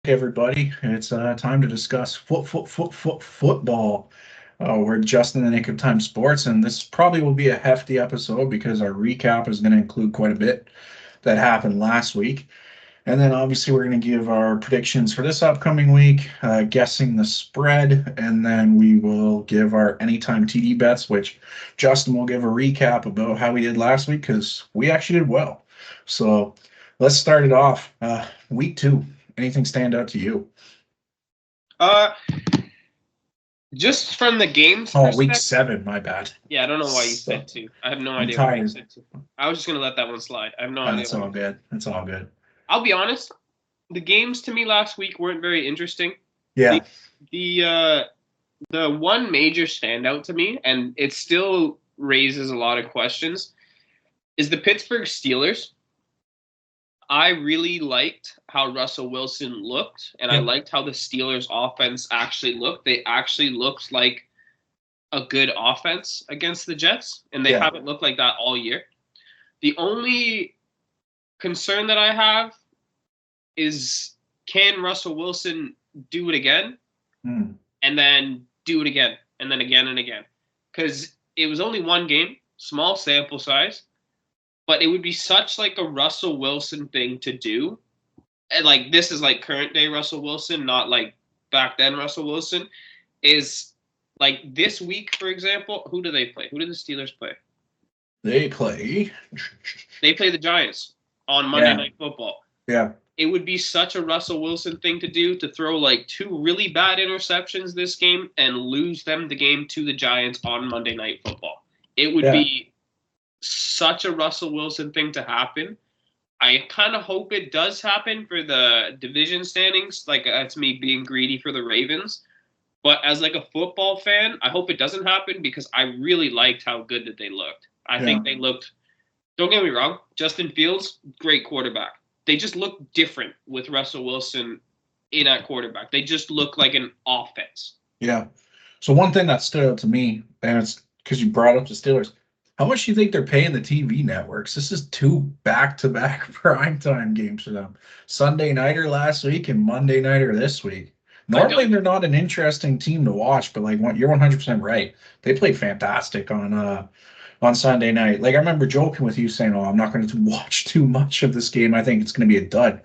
everybody. It's time to discuss football. We're just in the nick of time sports, and this probably will be a hefty episode because our recap is going to include quite a bit that happened last week. And then obviously we're going to give our predictions for this upcoming week, guessing the spread, and then we will give our anytime TD bets, which Justin will give a recap about how we did last week because we actually did well. So let's start it off. Week 2. Anything stand out to you? Uh, just from the games. Week 7. My bad. Yeah, I don't know why you said 2. I have no idea why you said 2. I was just gonna let that one slide. I have no idea. That's all good. That's all good. I'll be honest. The games to me last week weren't very interesting. Yeah. The one major standout to me, and it still raises a lot of questions, is the Pittsburgh Steelers. I really liked how Russell Wilson looked, and I liked how the Steelers' offense actually looked. They actually looked like a good offense against the Jets, and they haven't looked like that all year. The only concern that I have is, can Russell Wilson do it again, and then do it again, and then again and again? Because it was only one game, small sample size. But it would be such like a Russell Wilson thing to do. And like this is like current day Russell Wilson, not like back then Russell Wilson. Is like this week, for example, who do they play? Who do the Steelers play? They play the Giants on Monday Night Football. Yeah. It would be such a Russell Wilson thing to do, to throw like 2 really bad interceptions this game and lose them the game to the Giants on Monday Night Football. It would be such a Russell Wilson thing to happen. I kind of hope it does happen for the division standings. Like, that's me being greedy for the Ravens. But as like a football fan, I hope it doesn't happen because I really liked how good that they looked. I think they looked, don't get me wrong, Justin Fields, great quarterback. They just look different with Russell Wilson in at quarterback. They just look like an offense. Yeah. So one thing that stood out to me, and it's because you brought up the Steelers, how much do you think they're paying the TV networks? This is 2 back-to-back primetime games for them. Sunday nighter last week and Monday nighter this week. Normally, they're not an interesting team to watch, but like you're 100% right. They played fantastic on Sunday night. Like I remember joking with you saying, "Oh, I'm not going to watch too much of this game. I think it's going to be a dud."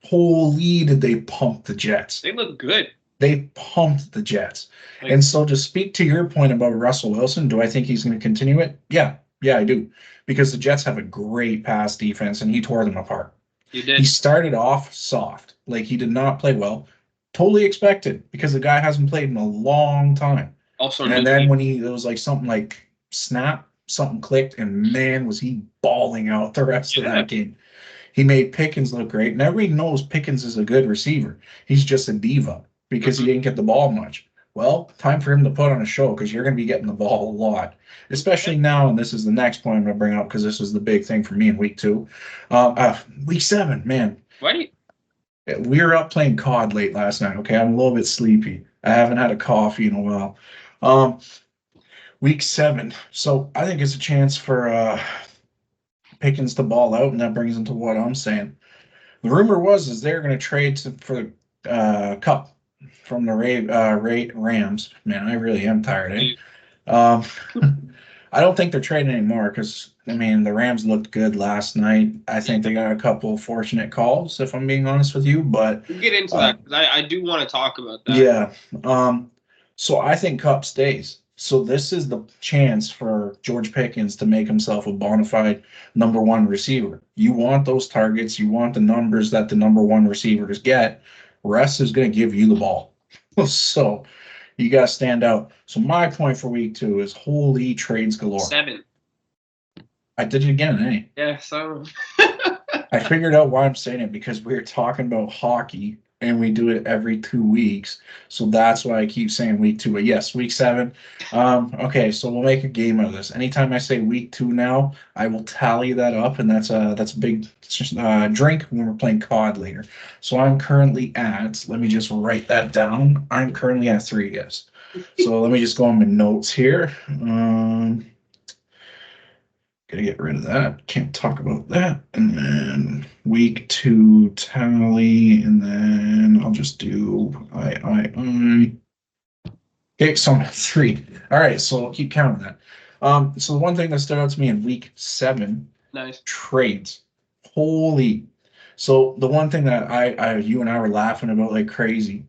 Holy, did they pump the Jets? They look good. They pumped the Jets. And so to speak to your point about Russell Wilson, do I think he's going to continue it? Yeah, I do. Because the Jets have a great pass defense, and he tore them apart. He did. He started off soft. Like, he did not play well. Totally expected, because the guy hasn't played in a long time. Also, and then when it was like something like snap, something clicked, and man, was he balling out the rest of that game. He made Pickens look great, and everybody knows Pickens is a good receiver. He's just a diva because he didn't get the ball much. Well, time for him to put on a show because you're going to be getting the ball a lot, especially now, and this is the next point I'm going to bring up because this was the big thing for me in week 2. Week 7, man. What? We were up playing COD late last night, okay? I'm a little bit sleepy. I haven't had a coffee in a while. Week 7. So I think it's a chance for Pickens to ball out, and that brings into what I'm saying. The rumor is they're going to trade for Cup from the Rams. Man, I really am tired, eh? I don't think they're trading anymore because, I mean, the Rams looked good last night. I think they got a couple fortunate calls, if I'm being honest with you. But we'll get into that because I do want to talk about that. Yeah. So I think Cup stays. So this is the chance for George Pickens to make himself a bona fide number 1 receiver. You want those targets. You want the numbers that the number 1 receivers get. Russ is going to give you the ball. So you got to stand out. So my point for week 2 is holy trades galore. 7. I did it again, eh? Yeah, so. I figured out why I'm saying it because we were talking about hockey and we do it every 2 weeks. So that's why I keep saying week 2. But yes, week 7. Okay, so we'll make a game out of this. Anytime I say week 2 now, I will tally that up, and that's a big drink when we're playing COD later. So I'm currently at, let me just write that down. I'm currently at 3, yes. So let me just go on my notes here. Gotta get rid of that. Can't talk about that. And then week 2 tally, and then I'll just do I. Okay, so I'm at 3. All right, so I'll keep counting that. So the one thing that stood out to me in week 7, Nice. trades. Holy. So the one thing that you and I were laughing about like crazy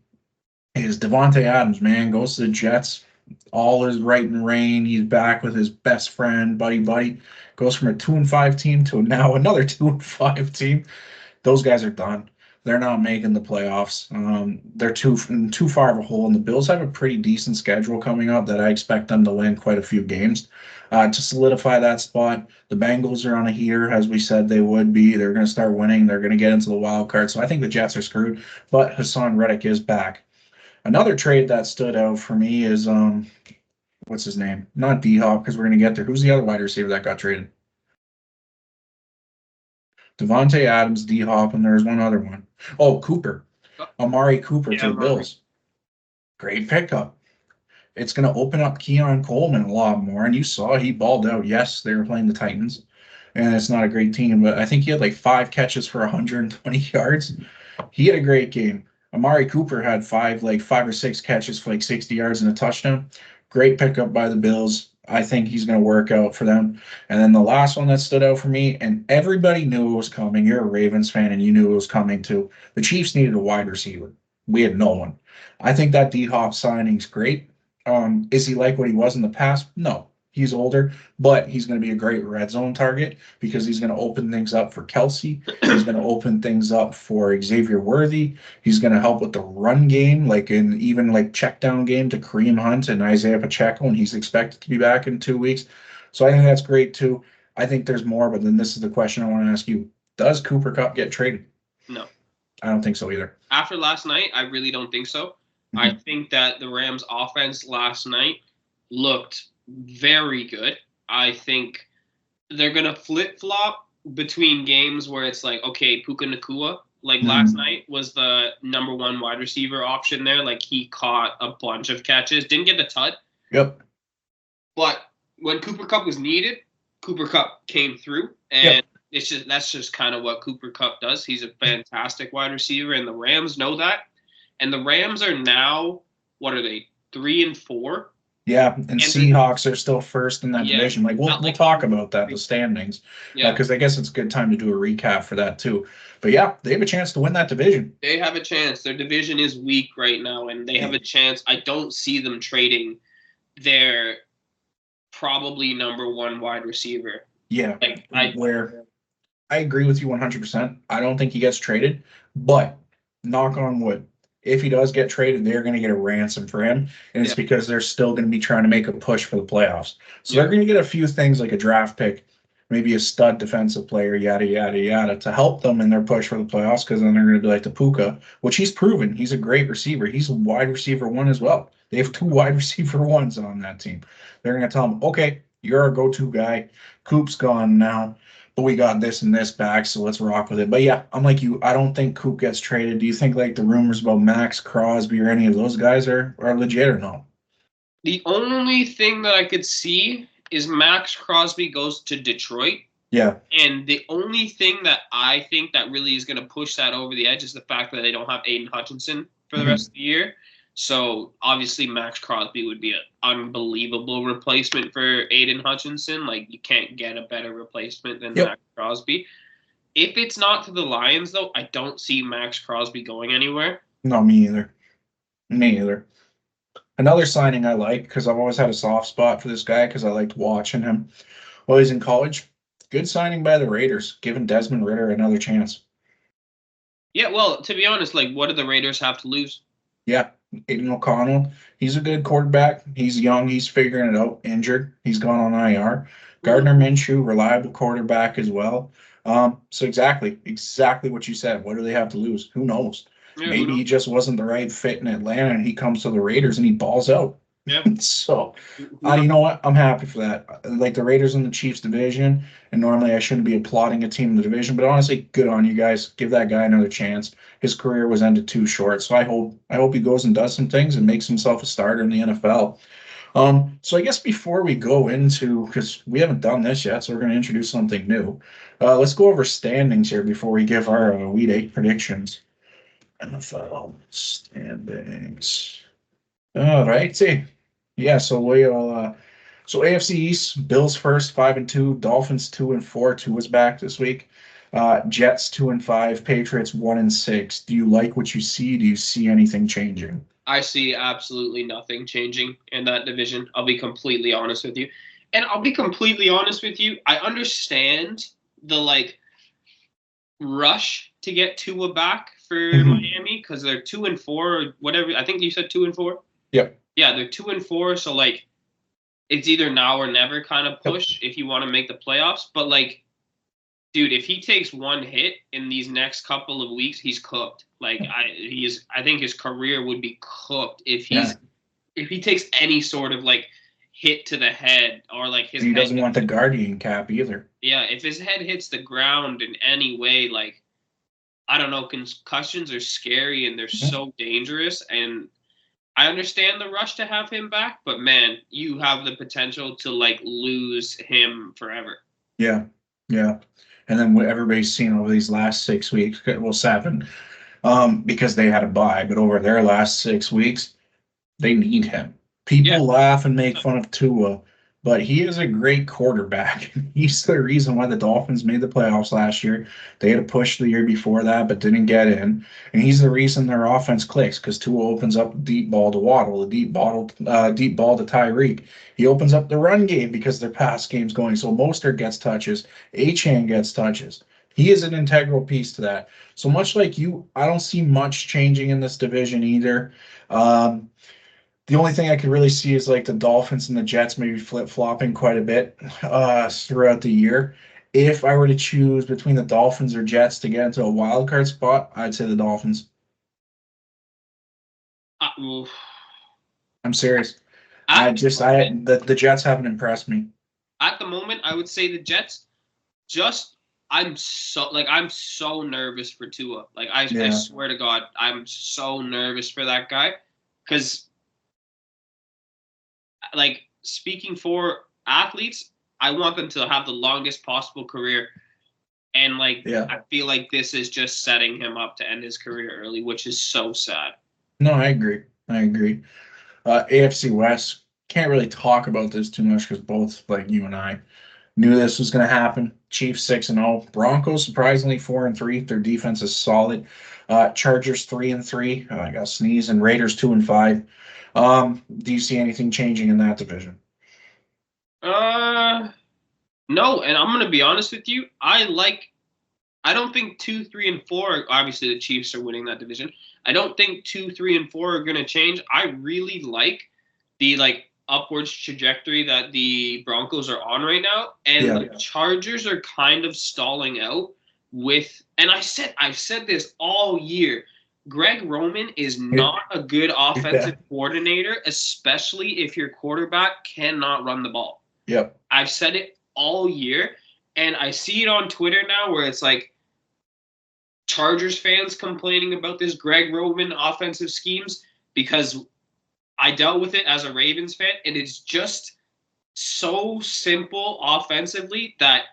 is Devontae Adams, man, goes to the Jets. All is right in rain. He's back with his best friend, buddy. Goes from a 2-5 team to now another 2-5 team. Those guys are done. They're not making the playoffs. They're too far of a hole, and the Bills have a pretty decent schedule coming up that I expect them to win quite a few games. To solidify that spot, the Bengals are on a heater, as we said they would be. They're going to start winning. They're going to get into the wild card. So I think the Jets are screwed, but Hassan Reddick is back. Another trade that stood out for me is what's his name? Not D Hop, because we're going to get there. Who's the other wide receiver that got traded? Devontae Adams, D Hop, and there's one other one. Oh, Cooper. Amari Cooper to the Bills. Great pickup. It's going to open up Keon Coleman a lot more. And you saw he balled out. Yes, they were playing the Titans, and it's not a great team, but I think he had like 5 catches for 120 yards. He had a great game. Amari Cooper had 5 or 6 catches for like 60 yards and a touchdown. Great pickup by the Bills. I think he's going to work out for them. And then the last one that stood out for me, and everybody knew it was coming. You're a Ravens fan, and you knew it was coming too. The Chiefs needed a wide receiver. We had no one. I think that D Hop signing's great. Is he like what he was in the past? No. He's older, but he's going to be a great red zone target because he's going to open things up for Kelsey. He's going to open things up for Xavier Worthy. He's going to help with the run game, even check down game to Kareem Hunt and Isaiah Pacheco, and he's expected to be back in 2 weeks. So I think that's great too. I think there's more, but then this is the question I want to ask you. Does Cooper Kupp get traded? No. I don't think so either. After last night, I really don't think so. Mm-hmm. I think that the Rams offense last night looked very good. I think they're going to flip-flop between games where it's like, okay, Puka Nacua, last night, was the number 1 wide receiver option there. Like, he caught a bunch of catches. Didn't get the tud. Yep. But when Cooper Kupp was needed, Cooper Kupp came through. And that's just kind of what Cooper Kupp does. He's a fantastic wide receiver, and the Rams know that. And the Rams are now, what are they, 3-4? Yeah, and Seahawks are still first in that division. We'll talk about that, the standings, because I guess it's a good time to do a recap for that too. But yeah, they have a chance to win that division. They have a chance. Their division is weak right now, and they have a chance. I don't see them trading their probably number 1 wide receiver. Yeah, I agree with you 100%. I don't think he gets traded, but knock on wood, if he does get traded, they're going to get a ransom for him, and it's because they're still going to be trying to make a push for the playoffs. So they're going to get a few things like a draft pick, maybe a stud defensive player, yada, yada, yada, to help them in their push for the playoffs, because then they're going to be like the Puka, which he's proven. He's a great receiver. He's a wide receiver 1 as well. They have 2 wide receiver 1s on that team. They're going to tell him, okay, you're our go-to guy. Coop's gone now, but we got this and this back, so let's rock with it. But yeah, I'm like you. I don't think Coop gets traded. Do you think the rumors about Max Crosby or any of those guys are legit or no? The only thing that I could see is Max Crosby goes to Detroit. Yeah. And the only thing that I think that really is going to push that over the edge is the fact that they don't have Aiden Hutchinson for the rest of the year. So obviously Max Crosby would be an unbelievable replacement for Aiden Hutchinson. You can't get a better replacement than Max Crosby. If it's not to the Lions, though, I don't see Max Crosby going anywhere. No, me either. Another signing I like, because I've always had a soft spot for this guy because I liked watching him while he's in college. Good signing by the Raiders, giving Desmond Ridder another chance. Yeah, well, to be honest, what do the Raiders have to lose? Yeah, Aiden O'Connell, he's a good quarterback. He's young. He's figuring it out. Injured. He's gone on IR. Gardner Minshew, reliable quarterback as well. So exactly what you said. What do they have to lose? Who knows? Yeah, maybe he just wasn't the right fit in Atlanta, and he comes to the Raiders and he balls out. Yeah. So, you know what? I'm happy for that. The Raiders in the Chiefs division, and normally I shouldn't be applauding a team in the division, but honestly, good on you guys. Give that guy another chance. His career was ended too short, so I hope he goes and does some things and makes himself a starter in the NFL. So I guess before we go into, because we haven't done this yet, so we're going to introduce something new. Let's go over standings here before we give our Week 8 predictions. NFL standings. All righty. Yeah, so we'll so AFC East, Bills first, 5-2, Dolphins 2-4, Tua is back this week. Jets 2-5, Patriots 1-6. Do you like what you see? Do you see anything changing? I see absolutely nothing changing in that division. I'll be completely honest with you. And I'll be completely honest with you. I understand the rush to get Tua back for Miami because they're 2-4 or whatever. I think you said 2-4. Yep. Yeah, they're 2-4. So it's either now or never kind of push if you want to make the playoffs. But dude, if he takes one hit in these next couple of weeks, he's cooked. I think his career would be cooked if he takes any sort of hit to the head or his. He doesn't want the guardian cap either. Yeah, if his head hits the ground in any way, I don't know, concussions are scary and they're so dangerous. And I understand the rush to have him back, but man, you have the potential to lose him forever. Yeah, yeah. And then what everybody's seen over these last 6 weeks, well, 7, because they had a bye, but over their last 6 weeks, they need him. People laugh and make fun of Tua, but he is a great quarterback. He's the reason why the Dolphins made the playoffs last year. They had a push the year before that, but didn't get in. And he's the reason their offense clicks because Tua opens up the deep ball to Waddle, the deep ball to Tyreek. He opens up the run game because their pass game's going. So Mostert gets touches. Achane gets touches. He is an integral piece to that. So much like you, I don't see much changing in this division either. The only thing I could really see is the Dolphins and the Jets maybe flip-flopping quite a bit throughout the year. If I were to choose between the Dolphins or Jets to get into a wild card spot, I'd say the Dolphins. I'm serious. The Jets haven't impressed me. At the moment, I would say the Jets. I'm so nervous for Tua. I swear to God, I'm so nervous for that guy because. Speaking for athletes, I want them to have the longest possible career. And I feel like this is just setting him up to end his career early, which is so sad. No, I agree. AFC West, can't really talk about this too much because both you and I knew this was going to happen. Chiefs 6-0. Broncos surprisingly 4-3. Their defense is solid. Chargers 3-3. I got sneeze. And Raiders 2-5. Do you see anything changing in that division? No, and I'm gonna be honest with you. I don't think 2, 3, and 4. Obviously, the Chiefs are winning that division. I don't think 2, 3, and 4 are gonna change. I really like the upwards trajectory that the Broncos are on right now, and the Chargers are kind of stalling out with. And I've said this all year. Greg Roman is not a good offensive coordinator, especially if your quarterback cannot run the ball. Yep. I've said it all year, and I see it on Twitter now where it's Chargers fans complaining about this Greg Roman offensive schemes because I dealt with it as a Ravens fan, and it's just so simple offensively that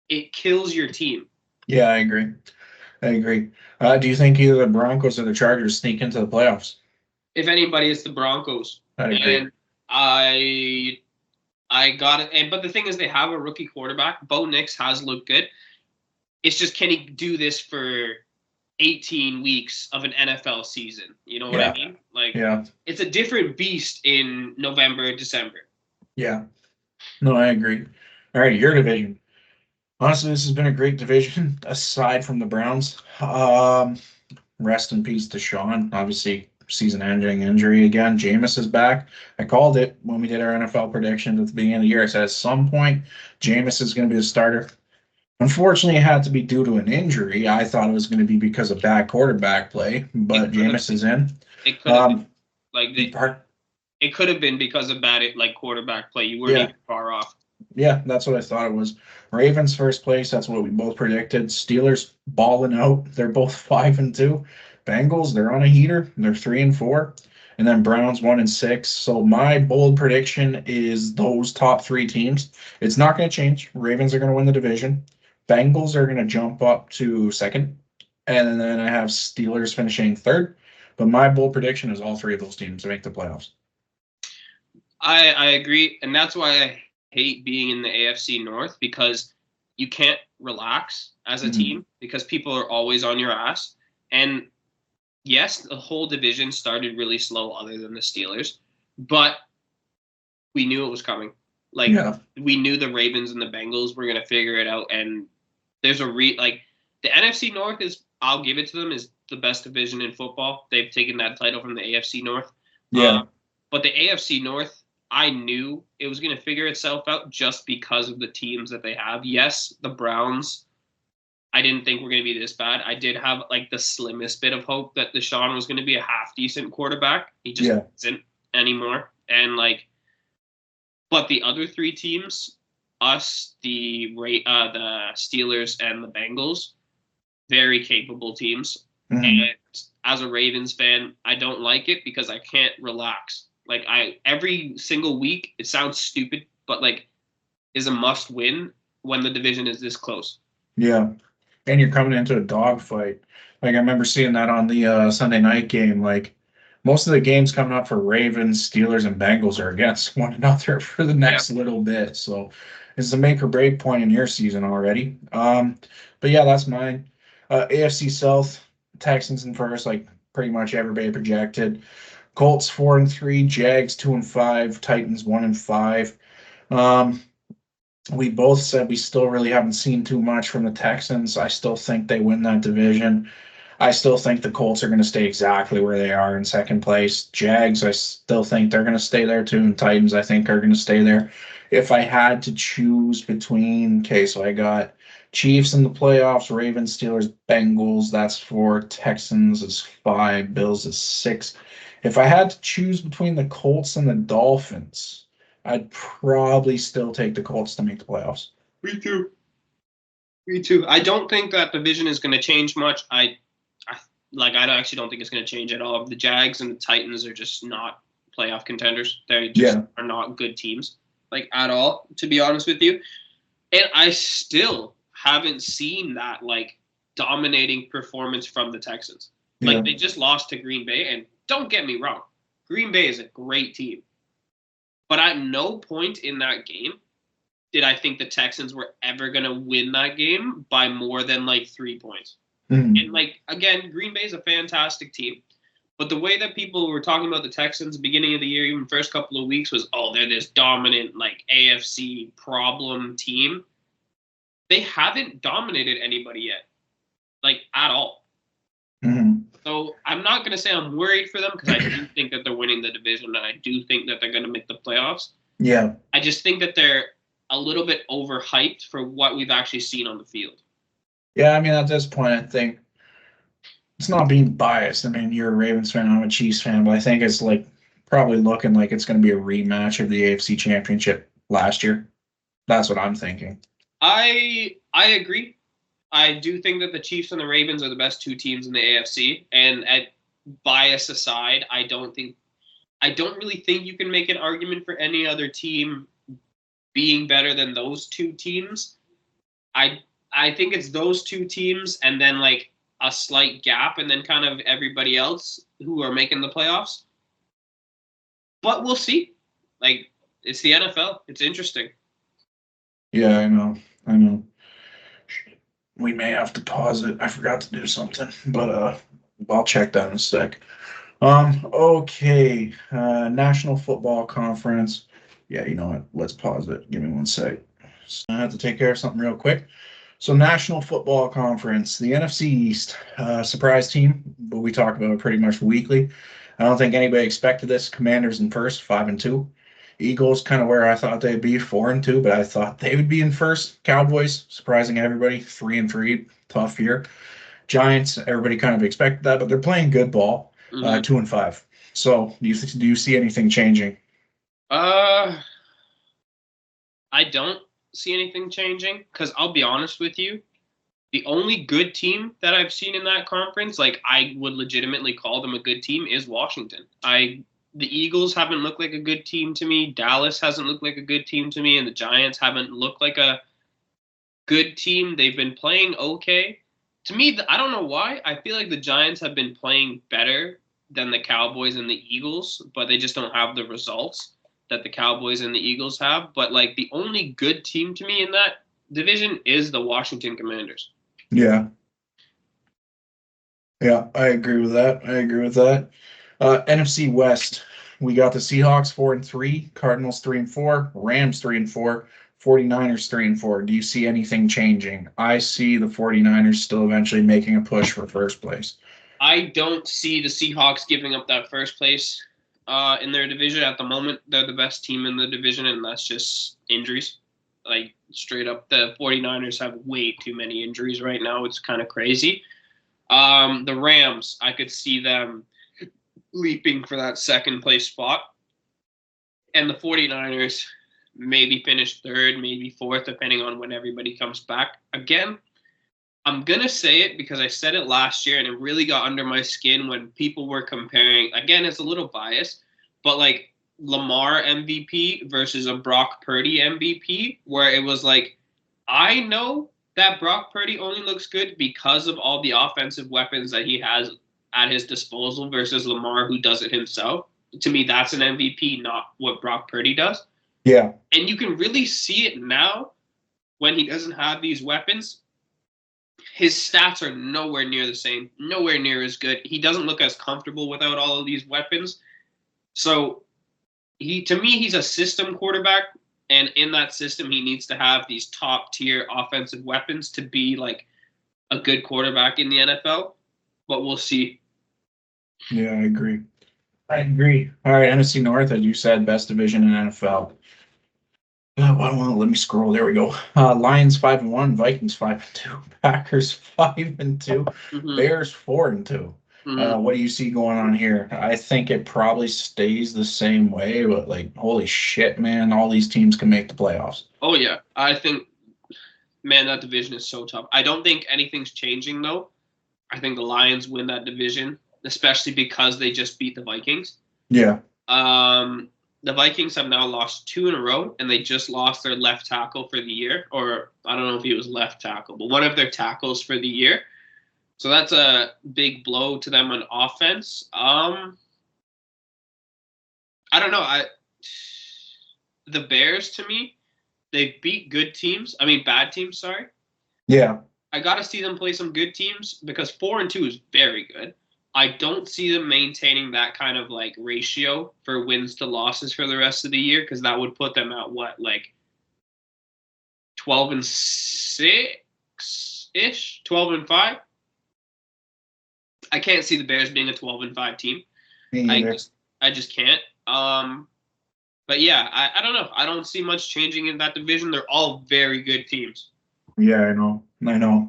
it kills your team. Yeah, I agree. Do you think either the Broncos or the Chargers sneak into the playoffs? If anybody, it's the Broncos. I agree. And I got it. But the thing is, they have a rookie quarterback. Bo Nix has looked good. It's just, can he do this for 18 weeks of an NFL season? You know what I mean? It's a different beast in November, December. Yeah. No, I agree. All right, your division. Honestly, this has been a great division, aside from the Browns. Rest in peace to Sean. Obviously, season-ending injury again. Jameis is back. I called it when we did our NFL predictions at the beginning of the year. I said at some point, Jameis is going to be the starter. Unfortunately, it had to be due to an injury. I thought it was going to be because of bad quarterback play, but Jameis is in. It could have been, it could have been because of bad quarterback play. You weren't even far off. Yeah, that's what I thought it was. Ravens first place. That's what we both predicted. Steelers balling out. They're both 5-2. Bengals, they're on a heater. They're 3-4. and then Browns 1-6. So my bold prediction is those top three teams. It's not going to change. Ravens are going to win the division. Bengals are going to jump up to second, and then I have Steelers finishing third. But my bold prediction is all three of those teams to make the playoffs. I agree, and that's why I hate being in the AFC North, because you can't relax as a team because people are always on your ass. And yes, the whole division started really slow other than the Steelers, but we knew it was coming. Like, we knew the Ravens and the Bengals were going to figure it out, and there's the NFC North is, I'll give it to them, is the best division in football. They've taken that title from the AFC North. But the AFC North, I knew it was going to figure itself out just because of the teams that they have. Yes, the Browns, I didn't think were going to be this bad. I did have like the slimmest bit of hope that Deshaun was going to be a half decent quarterback. He just isn't anymore. And but the other three teams, us, the Steelers, and the Bengals, very capable teams. And as a Ravens fan, I don't like it because I can't relax. Like, every single week, it sounds stupid, but is a must win when the division is this close. Yeah. And you're coming into a dogfight. I remember seeing that on the Sunday night game. Most of the games coming up for Ravens, Steelers, and Bengals are against one another for the next little bit. So it's a make or break point in your season already. But yeah, that's mine. AFC South, Texans in first, like pretty much everybody projected. Colts 4-3, Jags 2-5, Titans 1-5. We both said we still really haven't seen too much from the Texans. I still think they win that division. I still think the Colts are going to stay exactly where they are in second place. Jags, I still think they're going to stay there too. And Titans, I think, are going to stay there. If I had to choose between, so I got Chiefs in the playoffs, Ravens, Steelers, Bengals. That's 4. Texans is 5. Bills is 6. If I had to choose between the Colts and the Dolphins, I'd probably still take the Colts to make the playoffs. Me too. I don't think that division is going to change much. I actually don't think it's going to change at all. The Jags and the Titans are just not playoff contenders. They just are not good teams, at all, to be honest with you. And I still haven't seen that, dominating performance from the Texans. They just lost to Green Bay, and don't get me wrong, Green Bay is a great team. But at no point in that game did I think the Texans were ever going to win that game by more than 3 points. And again, Green Bay is a fantastic team. But the way that people were talking about the Texans beginning of the year, even first couple of weeks, was, they're this dominant AFC problem team. They haven't dominated anybody yet, at all. So I'm not going to say I'm worried for them, because I do think that they're winning the division, and I do think that they're going to make the playoffs. Yeah. I just think that they're a little bit overhyped for what we've actually seen on the field. Yeah, I mean, at this point, I think it's not being biased. I mean, you're a Ravens fan, I'm a Chiefs fan, but I think it's probably looking like it's going to be a rematch of the AFC Championship last year. That's what I'm thinking. I agree. I do think that the Chiefs and the Ravens are the best two teams in the AFC. And at bias aside, I don't really think you can make an argument for any other team being better than those two teams. I think it's those two teams and then a slight gap and then kind of everybody else who are making the playoffs. But we'll see. It's the NFL. It's interesting. Yeah, I know. We may have to pause it. I forgot to do something, but I'll check that in a sec. Okay. National Football Conference. Yeah, you know what? Let's pause it. Give me 1 sec. So I have to take care of something real quick. So National Football Conference, the NFC East, surprise team, but we talk about it pretty much weekly. I don't think anybody expected this. Commanders in first, 5-2. Eagles kind of where I thought they'd be, 4-2, but I thought they would be in first. Cowboys, surprising everybody, 3-3, tough year. Giants, everybody kind of expected that, but they're playing good ball, 2-5. So do you see anything changing? I don't see anything changing, because I'll be honest with you, the only good team that I've seen in that conference, I would legitimately call them a good team, is Washington. I the Eagles haven't looked like a good team to me. Dallas hasn't looked like a good team to me, and the Giants haven't looked like a good team. They've been playing okay. To me, I don't know why. I feel like the Giants have been playing better than the Cowboys and the Eagles, but they just don't have the results that the Cowboys and the Eagles have. But like the only good team to me in that division is the Washington Commanders. Yeah. Yeah, I agree with that. NFC West, we got the Seahawks 4-3, Cardinals 3-4, Rams 3-4, 49ers 3-4. Do you see anything changing? I see the 49ers still eventually making a push for first place. I don't see the Seahawks giving up that first place in their division at the moment. They're the best team in the division, and that's just injuries. Like, straight up, the 49ers have way too many injuries right now. It's kind of crazy. The Rams, I could see them leaping for that second place spot. And the 49ers maybe finish third, maybe fourth, depending on when everybody comes back. Again, I'm going to say it because I said it last year and it really got under my skin when people were comparing. Again, it's a little biased, but like Lamar MVP versus a Brock Purdy MVP, where it was like, I know that Brock Purdy only looks good because of all the offensive weapons that he has at his disposal versus Lamar, who does it himself. To me, that's an MVP, not what Brock Purdy does. Yeah. And you can really see it now when he doesn't have these weapons. His stats are nowhere near the same, nowhere near as good. He doesn't look as comfortable without all of these weapons. So to me, he's a system quarterback. And in that system, he needs to have these top tier offensive weapons to be like a good quarterback in the NFL. But we'll see. Yeah, I agree. All right, NFC North, as you said, best division in NFL. Let me scroll. There we go. Lions 5-1, Vikings 5-2, Packers 5-2, Bears 4-2. What do you see going on here? I think it probably stays the same way, but like, holy shit, man, all these teams can make the playoffs. Oh yeah, I think, man, that division is so tough. I don't think anything's changing though. I think the Lions win that division, especially because they just beat the Vikings. Yeah. The Vikings have now lost 2 in a row, and they just lost their left tackle for the year. Or I don't know if he was left tackle, but one of their tackles for the year. So that's a big blow to them on offense. I don't know. The Bears, to me, they beat bad teams, sorry. Yeah. I got to see them play some good teams because 4-2 is very good. I don't see them maintaining that kind of like ratio for wins to losses for the rest of the year, because that would put them at what, like 12-6 ish, 12-5. I can't see the Bears being a 12-5 team. I just can't. But yeah, I don't know. I don't see much changing in that division. They're all very good teams. Yeah, I know.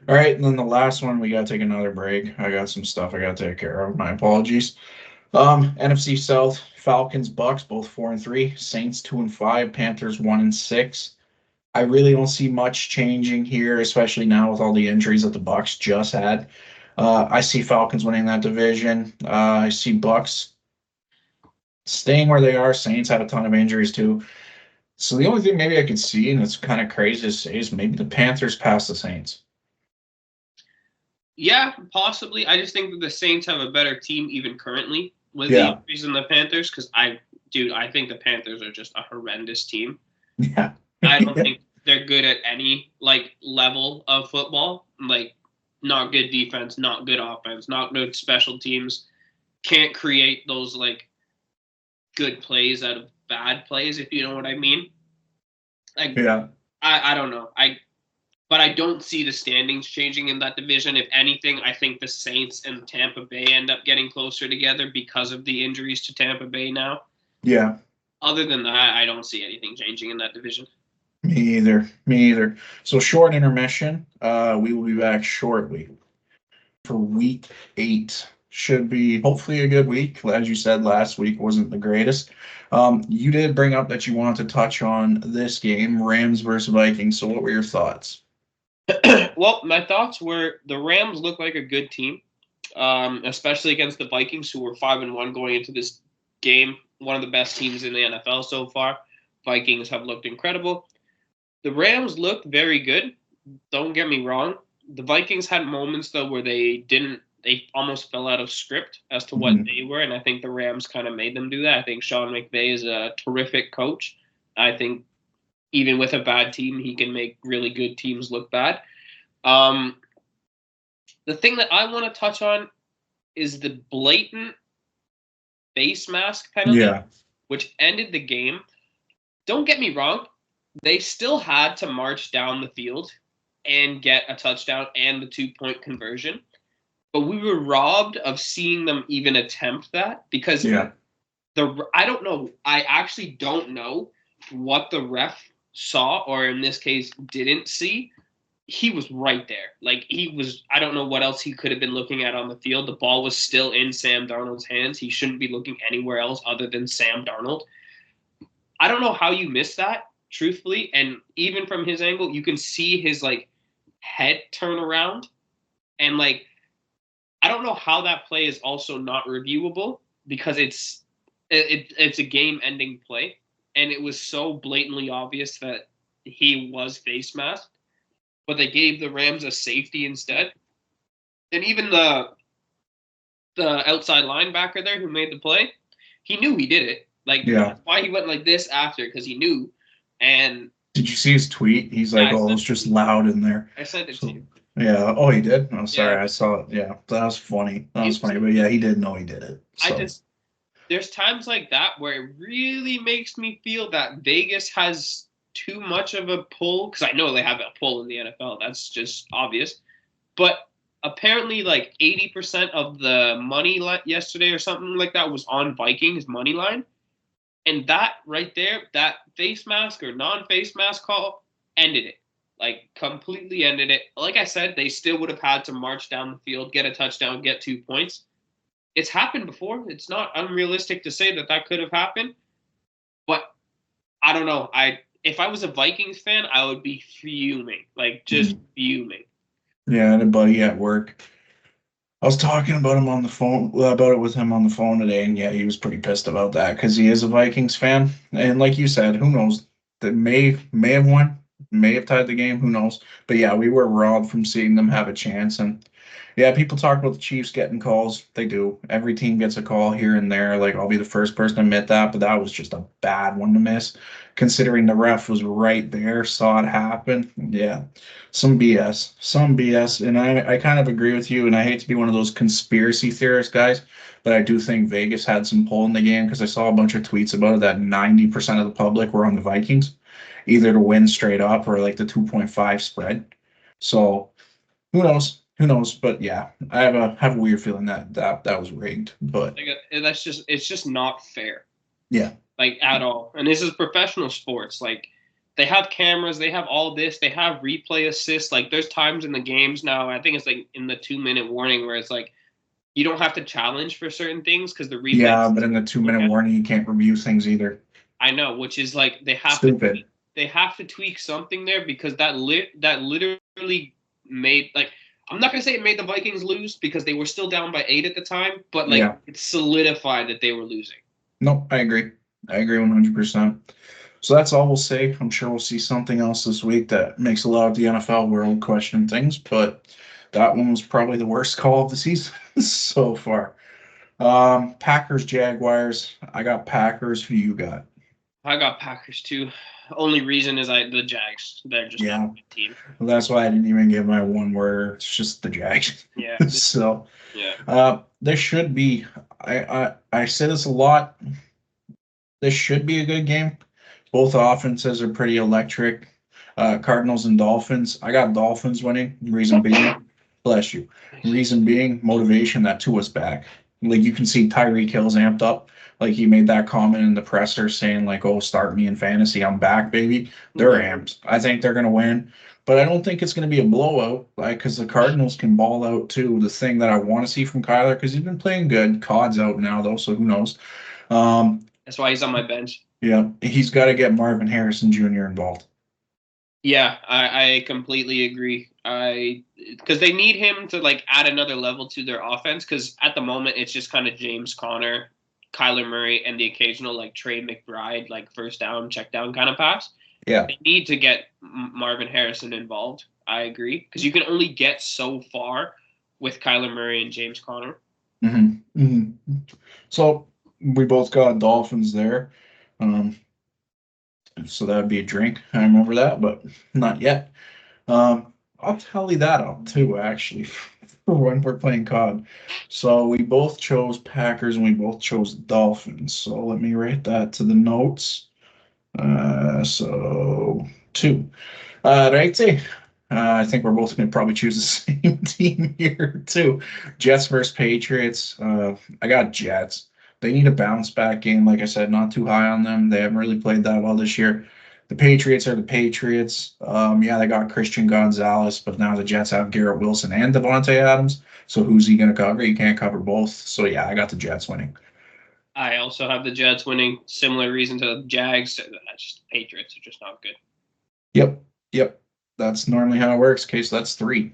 All right, and then the last one, we got to take another break. I got some stuff I got to take care of. My apologies. NFC South, Falcons, Bucks, both 4-3. Saints 2-5. Panthers 1-6. I really don't see much changing here, especially now with all the injuries that the Bucks just had. I see Falcons winning that division. I see Bucks staying where they are. Saints have a ton of injuries too. So the only thing maybe I could see, and it's kind of crazy to say, is maybe the Panthers pass the Saints. Yeah, possibly. I just think that the Saints have a better team even currently with the injuries in the Panthers, because I think the Panthers are just a horrendous team. Yeah. I don't think they're good at any like level of football. Like, not good defense, not good offense, not good special teams. Can't create those like good plays out of bad plays, if you know what I mean. Like, yeah. I don't know. But I don't see the standings changing in that division. If anything, I think the Saints and Tampa Bay end up getting closer together because of the injuries to Tampa Bay now. Yeah. Other than that, I don't see anything changing in that division. Me either. So short intermission. We will be back shortly for week 8. Should be hopefully a good week. As you said, last week wasn't the greatest. You did bring up that you wanted to touch on this game, Rams versus Vikings. So what were your thoughts? Well, my thoughts were the Rams look like a good team, especially against the Vikings, who were 5-1 going into this game. One of the best teams in the NFL so far. Vikings have looked incredible. The Rams looked very good. Don't get me wrong. The Vikings had moments though where they almost fell out of script as to what they were, and I think the Rams kind of made them do that. I think Sean McVay is a terrific coach. I think even with a bad team, he can make really good teams look bad. The thing that I want to touch on is the blatant face mask penalty, which ended the game. Don't get me wrong. They still had to march down the field and get a touchdown and the 2-point conversion. But we were robbed of seeing them even attempt that because I don't know. I actually don't know what the ref saw, or in this case, didn't see. He was right there. Like, I don't know what else he could have been looking at on the field. The ball was still in Sam Darnold's hands. He shouldn't be looking anywhere else other than Sam Darnold. I don't know how you missed that, truthfully. And even from his angle, you can see his, like, head turn around. And, like, I don't know how that play is also not reviewable because it's a game-ending play. And it was so blatantly obvious that he was face masked. But they gave the Rams a safety instead. And even the outside linebacker there who made the play, he knew he did it. Like, that's why he went like this after, because he knew. And did you see his tweet? He's like, "Oh, it's just loud in there." I sent it to you. Yeah. Oh, he did? Oh, sorry. I saw it. Yeah. That was funny. But yeah, he did know he did it. So. There's times like that where it really makes me feel that Vegas has too much of a pull, because I know they have a pull in the NFL. That's just obvious. But apparently, like 80% of the money yesterday or something like that was on Vikings money line. And that right there, that face mask or non-face mask call ended it. Like, completely ended it. Like I said, they still would have had to march down the field, get a touchdown, get 2 points. It's happened before. It's not unrealistic to say that could have happened. But I don't know. If I was a Vikings fan, I would be fuming. Like, just fuming. Yeah, I had a buddy at work. I was talking about him on the phone, about it with him on the phone today, and yeah, he was pretty pissed about that because he is a Vikings fan. And like you said, who knows? They may have won, may have tied the game, who knows? But yeah, we were robbed from seeing them have a chance. And yeah, people talk about the Chiefs getting calls. They do. Every team gets a call here and there. Like, I'll be the first person to admit that, but that was just a bad one to miss, considering the ref was right there, saw it happen. Yeah, some BS. And I kind of agree with you, and I hate to be one of those conspiracy theorist guys, but I do think Vegas had some pull in the game because I saw a bunch of tweets about it that 90% of the public were on the Vikings, either to win straight up or like the 2.5 spread. So who knows? Who knows? But yeah, I have a weird feeling that was rigged. But it's just not fair. Yeah. Like, at all. And this is professional sports. Like, they have cameras, they have all this, they have replay assists. Like, there's times in the games now, I think it's like in the 2-minute warning where it's like you don't have to challenge for certain things because the replay. Yeah, but in the 2-minute warning, you can't review things either. I know, which is like they have to tweak something there because that literally made, like, I'm not gonna say it made the Vikings lose because they were still down by 8 at the time, but like it solidified that they were losing. No, I agree 100%. So that's all we'll say. I'm sure we'll see something else this week that makes a lot of the NFL world question things, but that one was probably the worst call of the season so far. Packers, Jaguars. I got Packers. Who you got? I got Packers too. Only reason is the Jags. They're just not a good team. Well, that's why I didn't even give my one word. It's just the Jags. Yeah. So there should be. I say this a lot. This should be a good game. Both offenses are pretty electric. Cardinals and Dolphins. I got Dolphins winning. Reason being, bless you. Reason being, motivation that Tua's back. Like, you can see Tyreek Hill's amped up. Like, he made that comment in the presser saying, like, "Oh, start me in fantasy. I'm back, baby." They're amped. I think they're going to win. But I don't think it's going to be a blowout, like, because the Cardinals can ball out too. The thing that I want to see from Kyler, because he's been playing good. Cod's out now, though, so who knows? That's why he's on my bench. Yeah, he's got to get Marvin Harrison Jr. involved. Yeah, I completely agree. Because they need him to, like, add another level to their offense. Because at the moment, it's just kind of James Conner Kyler Murray and the occasional like Trey McBride like first down, check down kind of pass. Yeah. They need to get Marvin Harrison involved. I agree because you can only get so far with Kyler Murray and James Conner. Mm-hmm. Mm-hmm. So we both got Dolphins there. So that would be a drink. I remember that, but not yet. I'll tally that up too, actually, for when we're playing COD. So we both chose Packers and we both chose Dolphins. So let me write that to the notes. So 2. Righty. I think we're both going to probably choose the same team here too. Jets versus Patriots. I got Jets. They need a bounce back game. Like I said, not too high on them. They haven't really played that well this year. The Patriots are the Patriots. Yeah, they got Christian Gonzalez, but now the Jets have Garrett Wilson and Devontae Adams. So who's he going to cover? You can't cover both. So yeah, I got the Jets winning. I also have the Jets winning. Similar reason to the Jags. Just Patriots are just not good. Yep. That's normally how it works. Okay, so that's 3.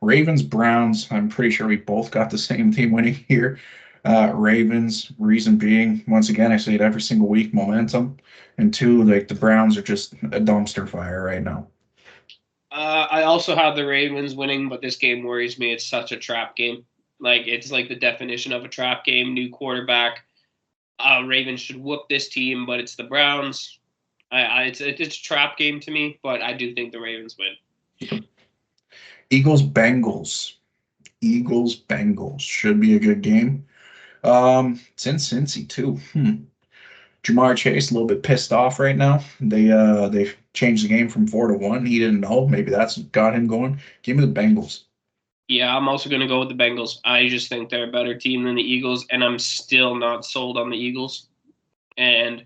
Ravens, Browns. I'm pretty sure we both got the same team winning here. Ravens, reason being, once again, I say it every single week, momentum. And 2, like the Browns are just a dumpster fire right now. I also have the Ravens winning, but this game worries me. It's such a trap game. Like it's like the definition of a trap game. New quarterback. Ravens should whoop this team, but it's the Browns. It's a trap game to me, but I do think the Ravens win. Eagles, Bengals. Bengals should be a good game. It's in Cincy too. Jamar Chase a little bit pissed off right now. They've changed the game from 4-1. He didn't know. Maybe that's got him going. Give me the Bengals. Yeah, I'm also going to go with the Bengals. I just think they're a better team than the Eagles, and I'm still not sold on the Eagles. And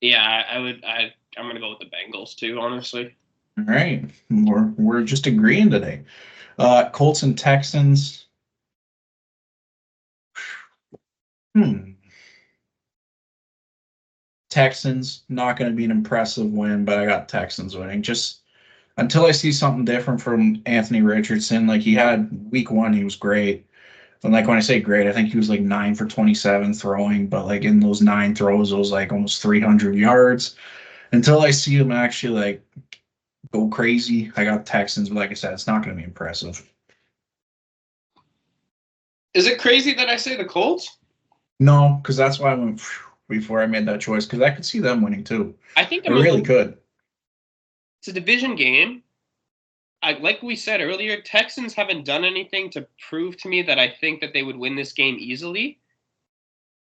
yeah, I'm going to go with the Bengals too, honestly. All right, we're just agreeing today. Colts and Texans. Texans, not going to be an impressive win, but I got Texans winning. Just until I see something different from Anthony Richardson. Like he had week 1, he was great. And like when I say great, I think he was like 9 for 27 throwing, but like in those 9 throws, it was like almost 300 yards. Until I see him actually like go crazy, I got Texans, but like I said, it's not going to be impressive. Is it crazy that I say the Colts? No, because that's why I went before I made that choice, because I could see them winning too. I think I really could. It's a division game. Like we said earlier, Texans haven't done anything to prove to me that I think that they would win this game easily.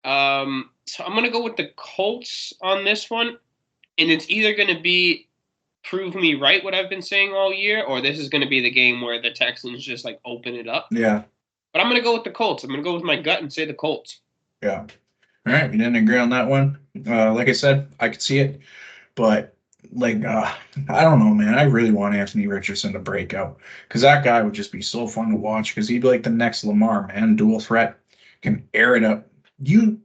So I'm going to go with the Colts on this one. And it's either going to be prove me right what I've been saying all year, or this is going to be the game where the Texans just like open it up. Yeah. But I'm going to go with the Colts. I'm going to go with my gut and say the Colts. Yeah. All right. We didn't agree on that one. Like I said, I could see it. But like I don't know, man. I really want Anthony Richardson to break out because that guy would just be so fun to watch because he'd be like the next Lamar, man. Dual threat, can air it up. You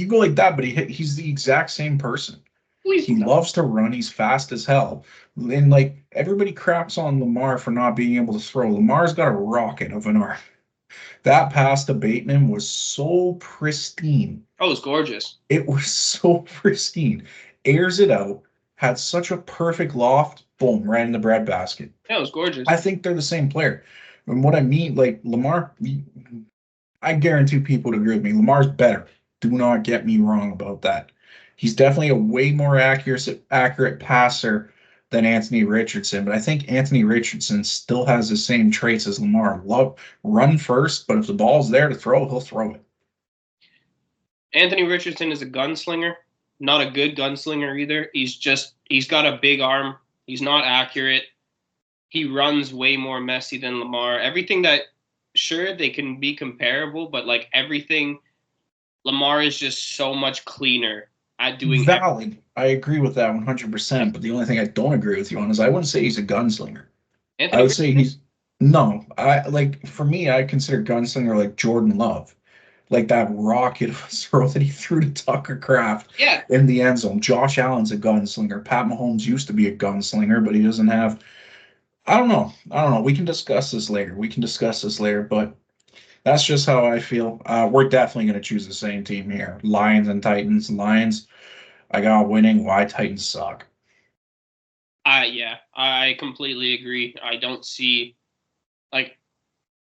go like that, but he's the exact same person. He loves to run. He's fast as hell. And like everybody craps on Lamar for not being able to throw. Lamar's got a rocket of an arm. That pass to Bateman was so pristine. Oh, it's gorgeous. It was so pristine. Airs it out. Had such a perfect loft, boom, right in the breadbasket. Yeah, it was gorgeous. I think they're the same player. And what I mean, like Lamar, I guarantee people would agree with me. Lamar's better. Do not get me wrong about that. He's definitely a way more accurate passer than Anthony Richardson, but I think Anthony Richardson still has the same traits as Lamar. Run first, but if the ball's there to throw, he'll throw it. Anthony Richardson is a gunslinger. Not a good gunslinger either. He's got a big arm. He's not accurate. He runs way more messy than Lamar. Everything that, sure, they can be comparable, but like everything, Lamar is just so much cleaner at doing valid. Everything. I agree with that 100%. But the only thing I don't agree with you on is I wouldn't say he's a gunslinger. I would say he's no. For me, I consider gunslinger like Jordan Love. Like that rocket throw that he threw to Tucker Kraft in the end zone. Josh Allen's a gunslinger. Pat Mahomes used to be a gunslinger, but he doesn't have. I don't know. We can discuss this later. But That's just how I feel. We're definitely going to choose the same team here. Lions and Titans. Lions, I got winning. Why Titans suck? Yeah, I completely agree. Like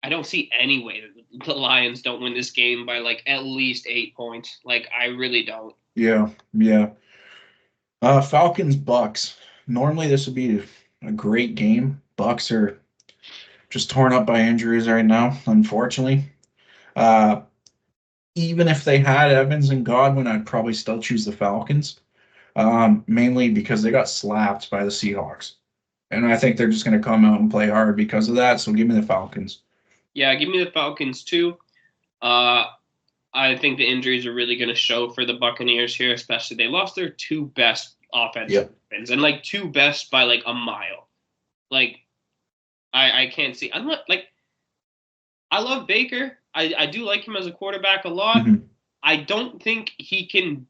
I don't see any way that the Lions don't win this game by like at least 8 points. Like I really don't. Yeah, yeah. Falcons, Bucks. Normally this would be a great game. Bucks are just torn up by injuries right now, unfortunately. Uh, Even if they had Evans and Godwin, I'd probably still choose the Falcons. Mainly because they got slapped by the Seahawks. And I think they're just going to come out and play hard because of that. So give me the Falcons. Yeah, give me the Falcons too. Uh, I think the injuries are really going to show for the Buccaneers here, especially they lost their two best offensive Yep. weapons and like two best by like a mile. Like I can't see. I'm not like I love Baker. I do like him as a quarterback a lot. Mhm. I don't think he can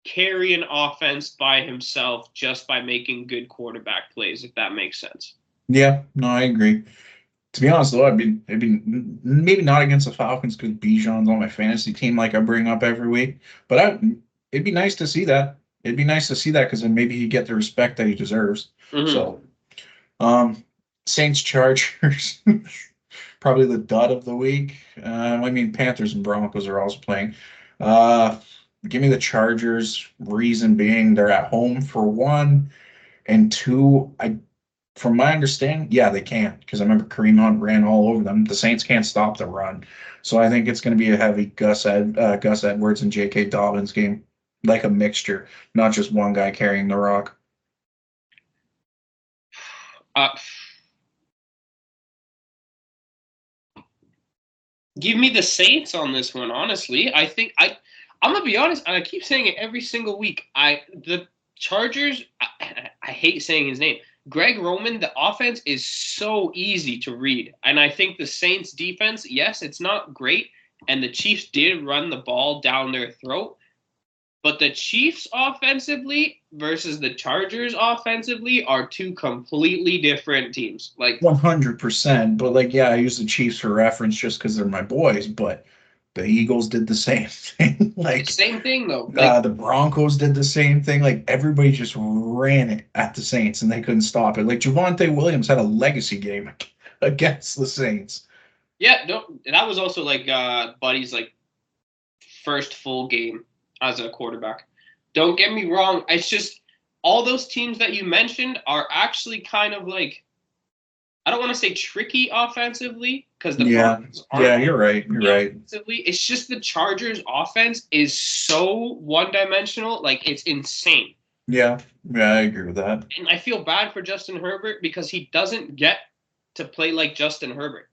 carry an offense by himself just by making good quarterback plays, if that makes sense. Yeah, no, I agree. To be honest, though, it'd be maybe not against the Falcons because Bijan's on my fantasy team, like I bring up every week. But it'd be nice to see that. It'd be nice to see that because then maybe he get the respect that he deserves. Mm-hmm. So, um, Saints Chargers, probably the dud of the week. I mean, Panthers and Broncos are also playing. Uh, Give me the Chargers. Reason being, they're at home for one, and two, from my understanding, yeah, they can because I remember Kareem Hunt ran all over them. The Saints can't stop the run, so I think it's going to be a heavy Gus Edwards and J.K. Dobbins game, like a mixture, not just one guy carrying the rock. Uh, Give me the Saints on this one. Honestly, I think I'm gonna be honest, and I keep saying it every single week. The Chargers. I hate saying his name. Greg Roman. The offense is so easy to read, and I think the Saints defense. Yes, it's not great, and the Chiefs did run the ball down their throat. But the Chiefs offensively versus the Chargers offensively are two completely different teams. Like 100%. But like, yeah, I use the Chiefs for reference just because they're my boys, but the Eagles did the same thing. Like, same thing though. Like the Broncos did the same thing. Like everybody just ran it at the Saints and they couldn't stop it. Like Javonte Williams had a legacy game against the Saints. yeah, that was also like Buddy's like first full game as a quarterback. Don't get me wrong, it's just all those teams that you mentioned are actually kind of like I don't want to say tricky offensively because the Yeah, Broncos yeah, aren't you're right. You're right. offensively. It's just the Chargers offense is so one-dimensional, like it's insane. Yeah, yeah, I agree with that. And I feel bad for Justin Herbert because he doesn't get to play like Justin Herbert.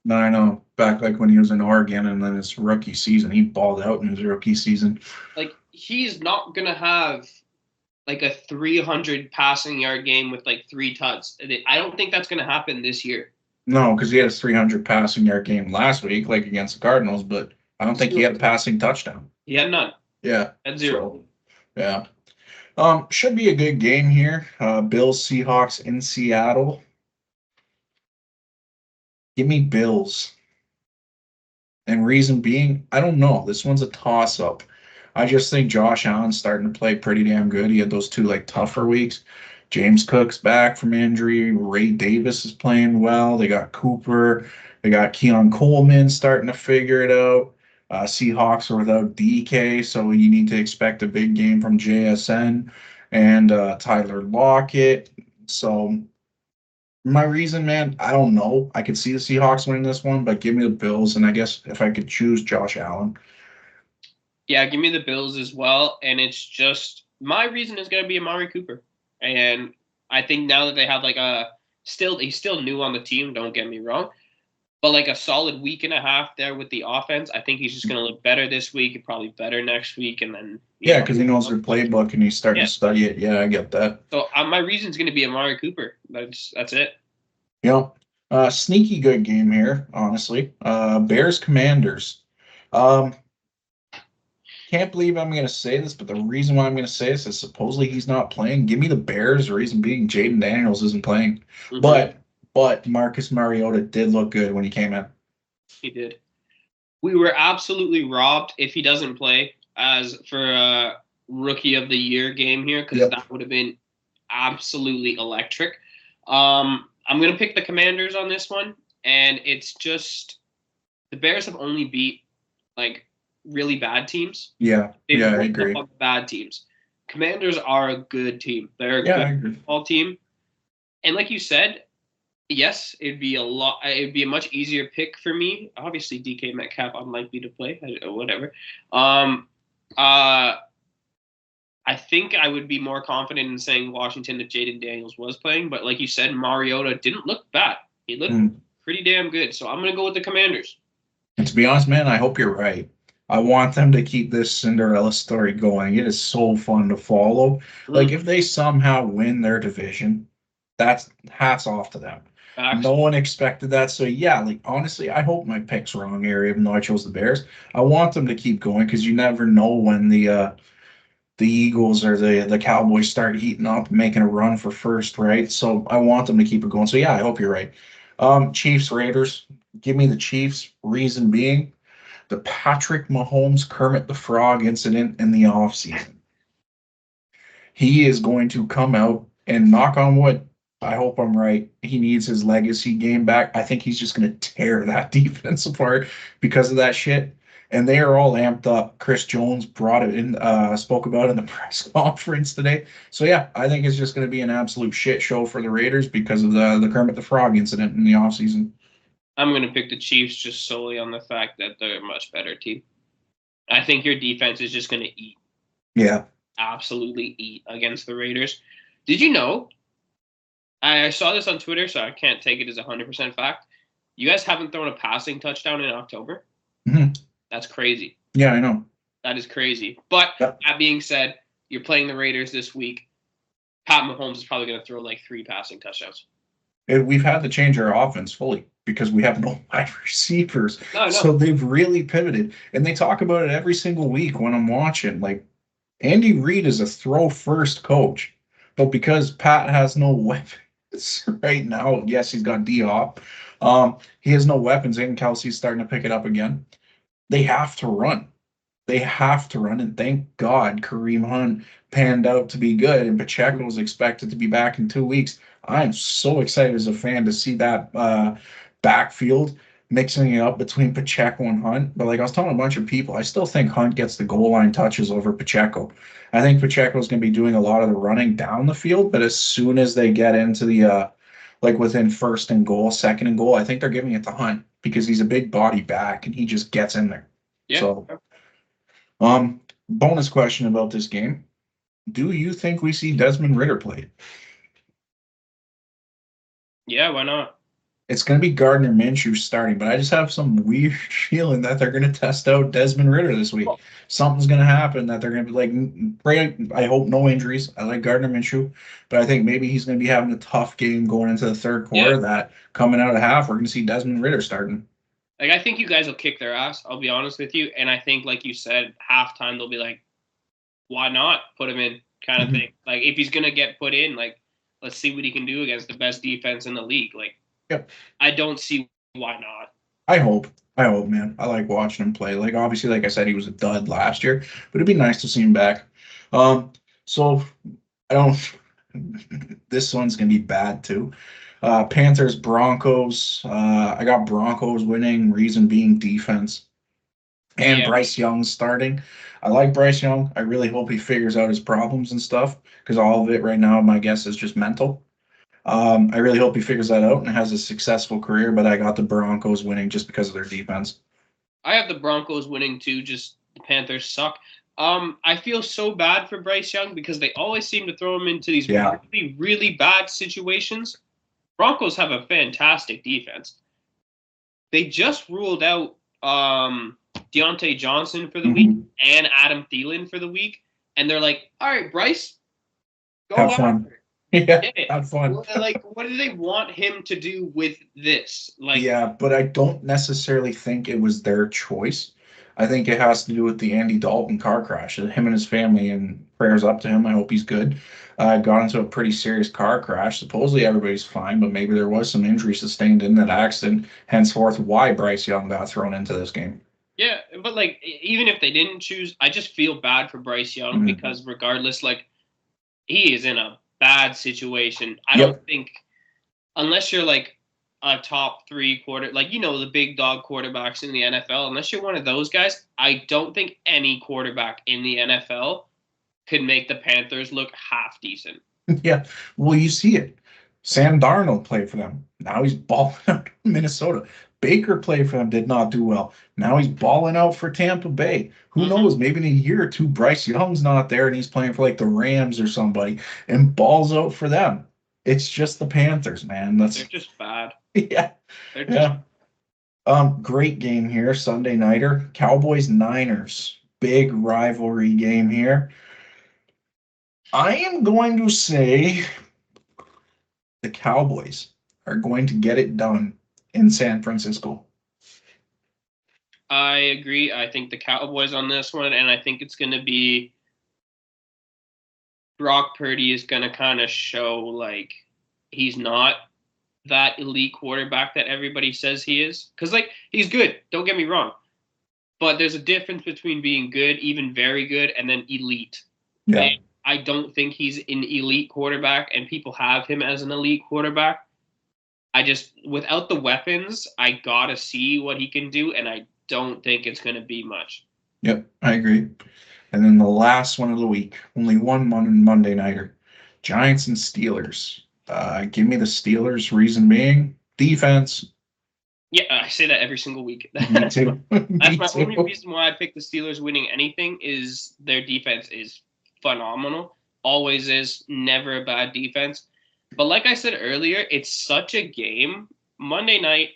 No, I know. Back like when he was in Oregon and then his rookie season, he balled out in his rookie season. Like he's not gonna have like a 300 passing yard game with like three tuds. I don't think that's gonna happen this year. No, because he had his 300 passing yard game last week, like against the Cardinals, but I don't think he had a passing touchdown. He had none. Yeah. At zero. So, yeah. Should be a good game here. Bills Seahawks in Seattle. Give me Bills. And reason being, I don't know. This one's a toss up. I just think Josh Allen's starting to play pretty damn good. He had those two like tougher weeks. James Cook's back from injury. Ray Davis is playing well. They got Cooper. They got Keon Coleman starting to figure it out. Seahawks are without DK, so you need to expect a big game from JSN and Tyler Lockett. So my reason, man, I don't know. I could see the Seahawks winning this one, but give me the Bills, and I guess if I could choose Josh Allen. Yeah, give me the Bills as well. And it's just my reason is going to be Amari Cooper. And I think now that they have like he's still new on the team, don't get me wrong, but like a solid week and a half there with the offense, I think he's just going to look better this week and probably better next week. And then, Yeah, because he knows their playbook and he's starting Yeah. to study it. Yeah, I get that. So my reason is going to be Amari Cooper. That's it. Yeah. Sneaky good game here, honestly. Bears Commanders. Um, can't believe I'm going to say this, but the reason why I'm going to say this is supposedly he's not playing. Give me the Bears. The reason being Jaden Daniels isn't playing. Mhm. But Marcus Mariota did look good when he came in. He did. we were absolutely robbed if he doesn't play as for a rookie of the year game here, because Yep. that would have been absolutely electric. I'm gonna pick the Commanders on this one, and it's just the Bears have only beat like really bad teams. Yeah. They've Yeah, I rolled up agree. on bad teams. Commanders are a good team. They're a Yeah, good I agree. football team, and like you said, yes, it'd be a lot. It'd be a much easier pick for me. Obviously, DK Metcalf unlikely to play. Whatever. Um, uh, I think I would be more confident in saying Washington if Jaden Daniels was playing. But like you said, Mariota didn't look bad. He looked pretty damn good. So I'm gonna go with the Commanders. And to be honest, man, I hope you're right. I want them to keep this Cinderella story going. It is so fun to follow. Like, if they somehow win their division, that's hats off to them. Facts. No one expected that. So, yeah, like, honestly, I hope my pick's wrong here, even though I chose the Bears. I want them to keep going because you never know when the Eagles or the Cowboys start heating up, making a run for first, right? So I want them to keep it going. So yeah, I hope you're right. Chiefs Raiders, give me the Chiefs. Reason being the Patrick Mahomes Kermit the Frog incident in the offseason. He is going to come out and knock on wood. I hope I'm right. He needs his legacy game back. I think he's just going to tear that defense apart because of that shit. And they are all amped up. Chris Jones brought it in, spoke about it in the press conference today. So yeah, I think it's just going to be an absolute shit show for the Raiders because of the Kermit the Frog incident in the offseason. I'm gonna pick the Chiefs just solely on the fact that they're a much better team. I think your defense is just gonna eat, Yeah. absolutely eat against the Raiders. Did you know? I saw this on Twitter, so I can't take it as 100% fact. You guys haven't thrown a passing touchdown in October. Mhm. That's crazy. Yeah, I know. That is crazy. But Yep. that being said, you're playing the Raiders this week. Pat Mahomes is probably going to throw like 3 passing touchdowns. We've had to change our offense fully because we have no wide receivers. No. So they've really pivoted. And they talk about it every single week when I'm watching. Like, Andy Reid is a throw first coach, but because Pat has no weapons right now, yes, he's got D Hop. He has no weapons, and Kelsey's starting to pick it up again. They have to run. They have to run, and thank God Kareem Hunt panned out to be good, and Pacheco is expected to be back in 2 weeks. I'm so excited as a fan to see that backfield mixing it up between Pacheco and Hunt. But like I was telling a bunch of people, I still think Hunt gets the goal line touches over Pacheco. I think Pacheco is going to be doing a lot of the running down the field, but as soon as they get into the like within first and goal, second and goal, I think they're giving it to Hunt because he's a big body back and he just gets in there. Yeah. So bonus question about this game. Do you think we see Desmond Ritter play? Yeah, why not? It's going to be Gardner Minshew starting, but I just have some weird feeling that they're going to test out Desmond Ritter this week. Something's going to happen that they're going to be like, pray, I hope no injuries. I like Gardner Minshew, but I think maybe he's going to be having a tough game going into the third quarter that coming out of half, we're going to see Desmond Ritter starting. Like, I think you guys will kick their ass, I'll be honest with you. And I think, like you said, halftime they'll be like, why not put him in kind of thing. Like, if he's going to get put in, like, let's see what he can do against the best defense in the league. Like, Yep. I don't see why not. I hope, man. I like watching him play. Like, obviously, like I said, he was a dud last year, but it'd be nice to see him back. So I don't. This one's gonna be bad too. Panthers, Broncos. I got Broncos winning. Reason being defense and Bryce Young starting. I like Bryce Young. I really hope he figures out his problems and stuff because all of it right now, my guess is just mental. I really hope he figures that out and has a successful career, but I got the Broncos winning just because of their defense. I have the Broncos winning too, just the Panthers suck. I feel so bad for Bryce Young because they always seem to throw him into these really, really bad situations. Broncos have a fantastic defense. They just ruled out Deontay Johnson for the week and Adam Thielen for the week, and they're like, all right, Bryce, go have fun. Yeah, have fun. What do they want him to do with this? Like, yeah, but I don't necessarily think it was their choice. I think it has to do with the Andy Dalton car crash. Him and his family, and prayers up to him. I hope he's good. Got into a pretty serious car crash. Supposedly everybody's fine, but maybe there was some injury sustained in that accident. Henceforth, why Bryce Young got thrown into this game. Yeah, but like even if they didn't choose, I just feel bad for Bryce Young because regardless, like he is in a bad situation. I don't think unless you're like a top 3 quarter, like the big dog quarterbacks in the NFL, unless you're one of those guys, I don't think any quarterback in the NFL could make the Panthers look half decent. Yeah, well, you see it. Sam Darnold played for them. Now he's balling out Minnesota. Baker played for them, did not do well. Now he's balling out for Tampa Bay. Who knows? Maybe in a year or two, Bryce Young's not there and he's playing for like the Rams or somebody and balls out for them. It's just the Panthers, man. They're just bad. Yeah. They're just Great game here, Sunday nighter. Cowboys Niners. Big rivalry game here. I am going to say the Cowboys are going to get it done in San Francisco. I agree. I think the Cowboys on this one, and I think it's going to be Brock Purdy is going to kind of show like he's not that elite quarterback that everybody says he is. Because like he's good, don't get me wrong, but there's a difference between being good, even very good, and then elite. Yeah. And I don't think he's an elite quarterback, and people have him as an elite quarterback. I just, without the weapons, I gotta see what he can do, and I don't think it's going to be much. Yep, I agree. And then the last one of the week, only one Monday nighter, Giants and Steelers. Give me the Steelers. Reason being defense. Yeah, I say that every single week. Me too. That's my only reason why I pick the Steelers winning anything is their defense is phenomenal. Always is. Never a bad defense. But like I said earlier, it's such a game. Monday night,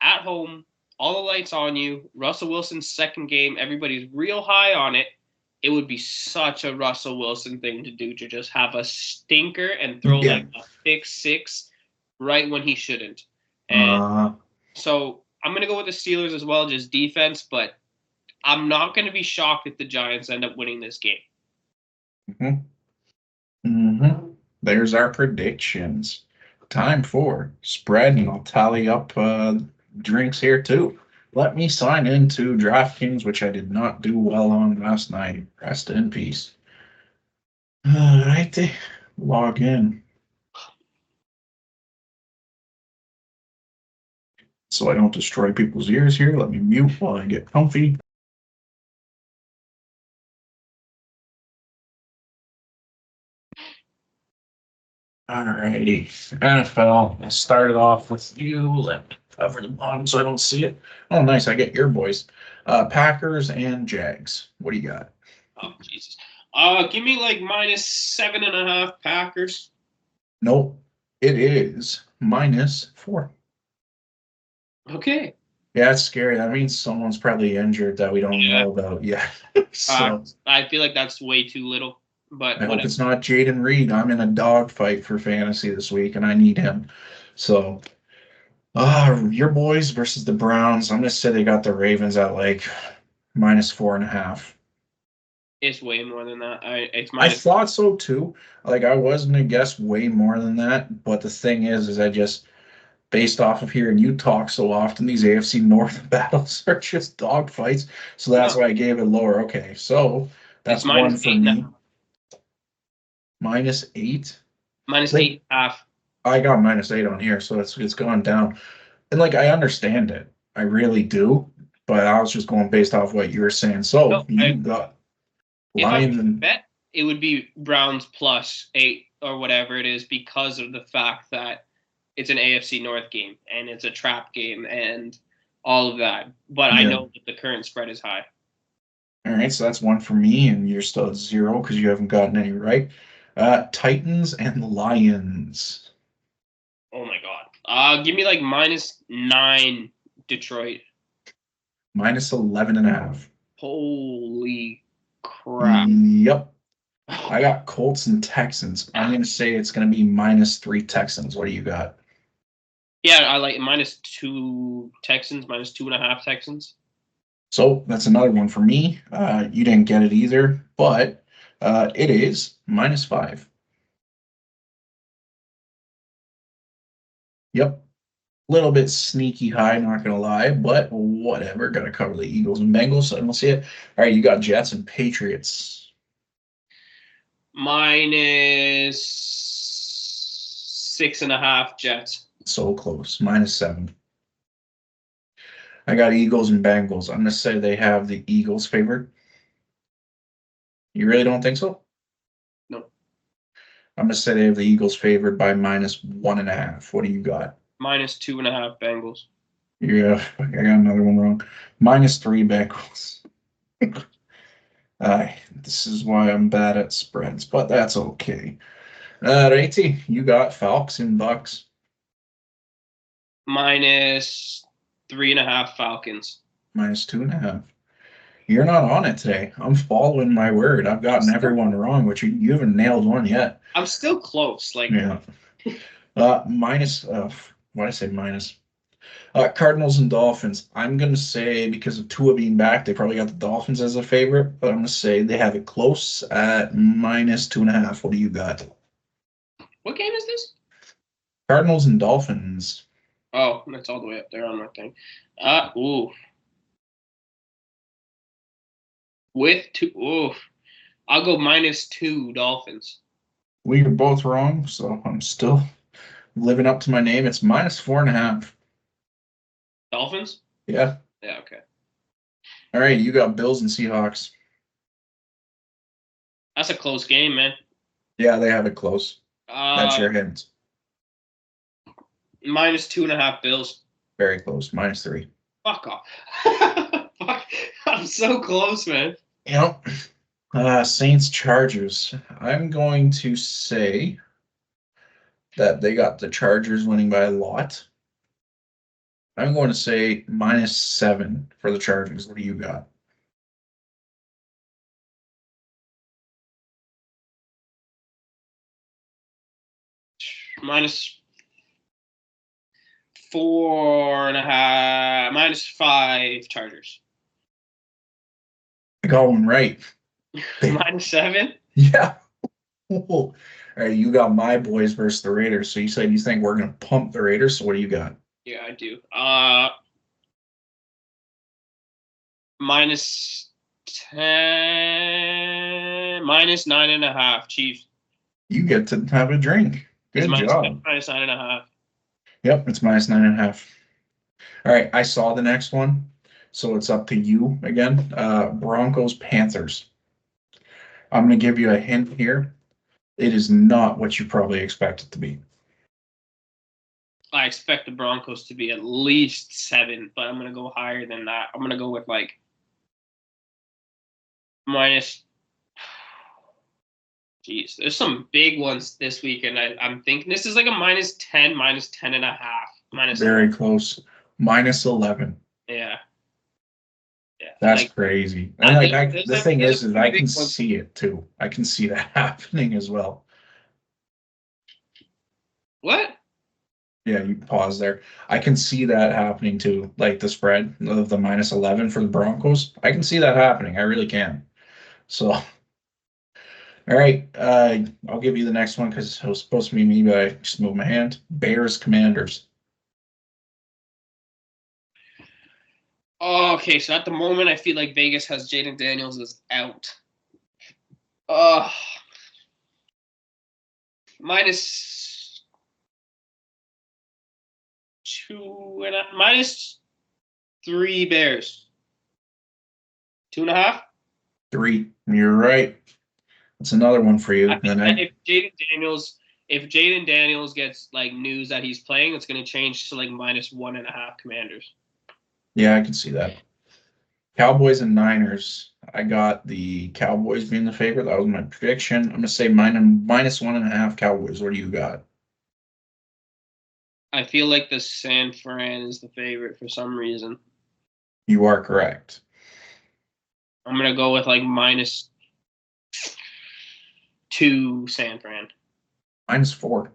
at home, all the lights on you. Russell Wilson's second game. Everybody's real high on it. It would be such a Russell Wilson thing to do, to just have a stinker and throw like a pick six right when he shouldn't. And so I'm going to go with the Steelers as well, just defense, but I'm not going to be shocked if the Giants end up winning this game. There's our predictions. Time for spread, and I'll tally up drinks here too. Let me sign into DraftKings, which I did not do well on last night. Rest in peace. All right, log in. So I don't destroy people's ears here. Let me mute while I get comfy. All righty. NFL. I started off with you. Let me cover the bottom so I don't see it. Oh, nice. I get your boys. Packers and Jags. What do you got? Oh, Jesus. Give me like -7.5 Packers. Nope. It is -4. Okay. Yeah, it's scary. That means someone's probably injured that we don't know about yet. So I feel like that's way too little. But I hope it's not Jaden Reed. I'm in a dogfight for fantasy this week, and I need him. So, your boys versus the Browns. I'm gonna say they got the Ravens at like -4.5. It's way more than that. I thought so too. Like I was gonna guess way more than that, but the thing is I just based off of hearing you talk so often, these AFC North battles are just dogfights. So that's why I gave it lower. Okay, so that's one for me. Now. -8. -8.5. I got -8 on here, so it's gone down. And like I understand it, I really do. But I was just going based off what you were saying. So you got Lions. If I bet, it would be Browns +8 or whatever it is, because of the fact that it's an AFC North game and it's a trap game and all of that. But I know that the current spread is high. All right, so that's one for me, and you're still at 0 because you haven't gotten any right. Titans and Lions. Oh my God. Give me like -9 Detroit. -11.5. Holy crap. Yep. I got Colts and Texans. I'm going to say it's going to be -3 Texans. What do you got? Yeah, I like -2 Texans, -2.5 Texans. So that's another one for me. You didn't get it either, but it is -5. Yep. little bit sneaky high, not gonna lie, but whatever. Got to cover the Eagles and Bengals, so I don't see it. All right, you got Jets and Patriots. -6.5 Jets. So close, -7. I got Eagles and Bengals. I'm gonna say they have the Eagles favored. You really don't think so? No. I'm gonna say they have the Eagles favored by -1.5. What do you got? -2.5 Bengals. Yeah, I got another one wrong. -3 Bengals. This is why I'm bad at spreads, but that's okay. Righty, you got Falcons and Bucks. -3.5 Falcons. -2.5. You're not on it today. I'm following my word. I've gotten everyone wrong, which you haven't nailed one yet. I'm still close. Like, Yeah. Minus. Why did I say minus? Cardinals and Dolphins. I'm gonna say because of Tua being back, they probably got the Dolphins as a favorite, but I'm gonna say they have it close at -2.5. What do you got? what game is this? Cardinals and Dolphins. Oh, that's all the way up there on my thing. Ooh. With two. Ooh. I'll go -2 Dolphins. We were both wrong, so I'm still living up to my name. It's -4.5. Dolphins? Yeah. Yeah, okay. All right, you got Bills and Seahawks. That's a close game, man. Yeah, they have it close. That's your hint. -2.5 Bills. Very close. -3. Fuck off. Fuck. I'm so close, man. Yep. Saints Chargers. I'm going to say that they got the Chargers winning by a lot. I'm going to say -7 for the Chargers. What do you got? -4.5. -5 Chargers. I got one right. -7? Yeah. All right, you got my boys versus the Raiders. So you said you think we're going to pump the Raiders. So what do you got? Yeah, I do. -10, -9.5 Chiefs. You get to have a drink. Good job. -9.5. Yep, it's -9.5. All right, I saw the next one. So it's up to you again. Broncos, Panthers. I'm going to give you a hint here. It is not what you probably expect it to be. I expect the Broncos to be at least 7, but I'm gonna go higher than that. I'm gonna go with like minus. Jeez, there's some big ones this week, and I'm thinking this is like a -10, -10.5, Very close. -11. Yeah, yeah. That's Like, crazy. And the thing is I big can ones. see it too. I can see that happening as well. What? Yeah, you pause there. I can see that happening too, like the spread of the -11 for the Broncos. I can see that happening. I really can. So, all right, I'll give you the next one because it was supposed to be me, but I just moved my hand. Bears, Commanders. Oh, okay, so at the moment, I feel like Vegas has Jaden Daniels is out. Uh, -3 Bears. 2.5. 3. You're right. That's another one for you. I think that if Jaden Daniels gets like news that he's playing, it's going to change to like -1.5 Commanders. Yeah, I can see that. Cowboys and Niners. I got the Cowboys being the favorite. That was my prediction. I'm gonna say -1.5 Cowboys. What do you got? I feel like the San Fran is the favorite for some reason. You are correct. I'm going to go with like -2 San Fran. -4.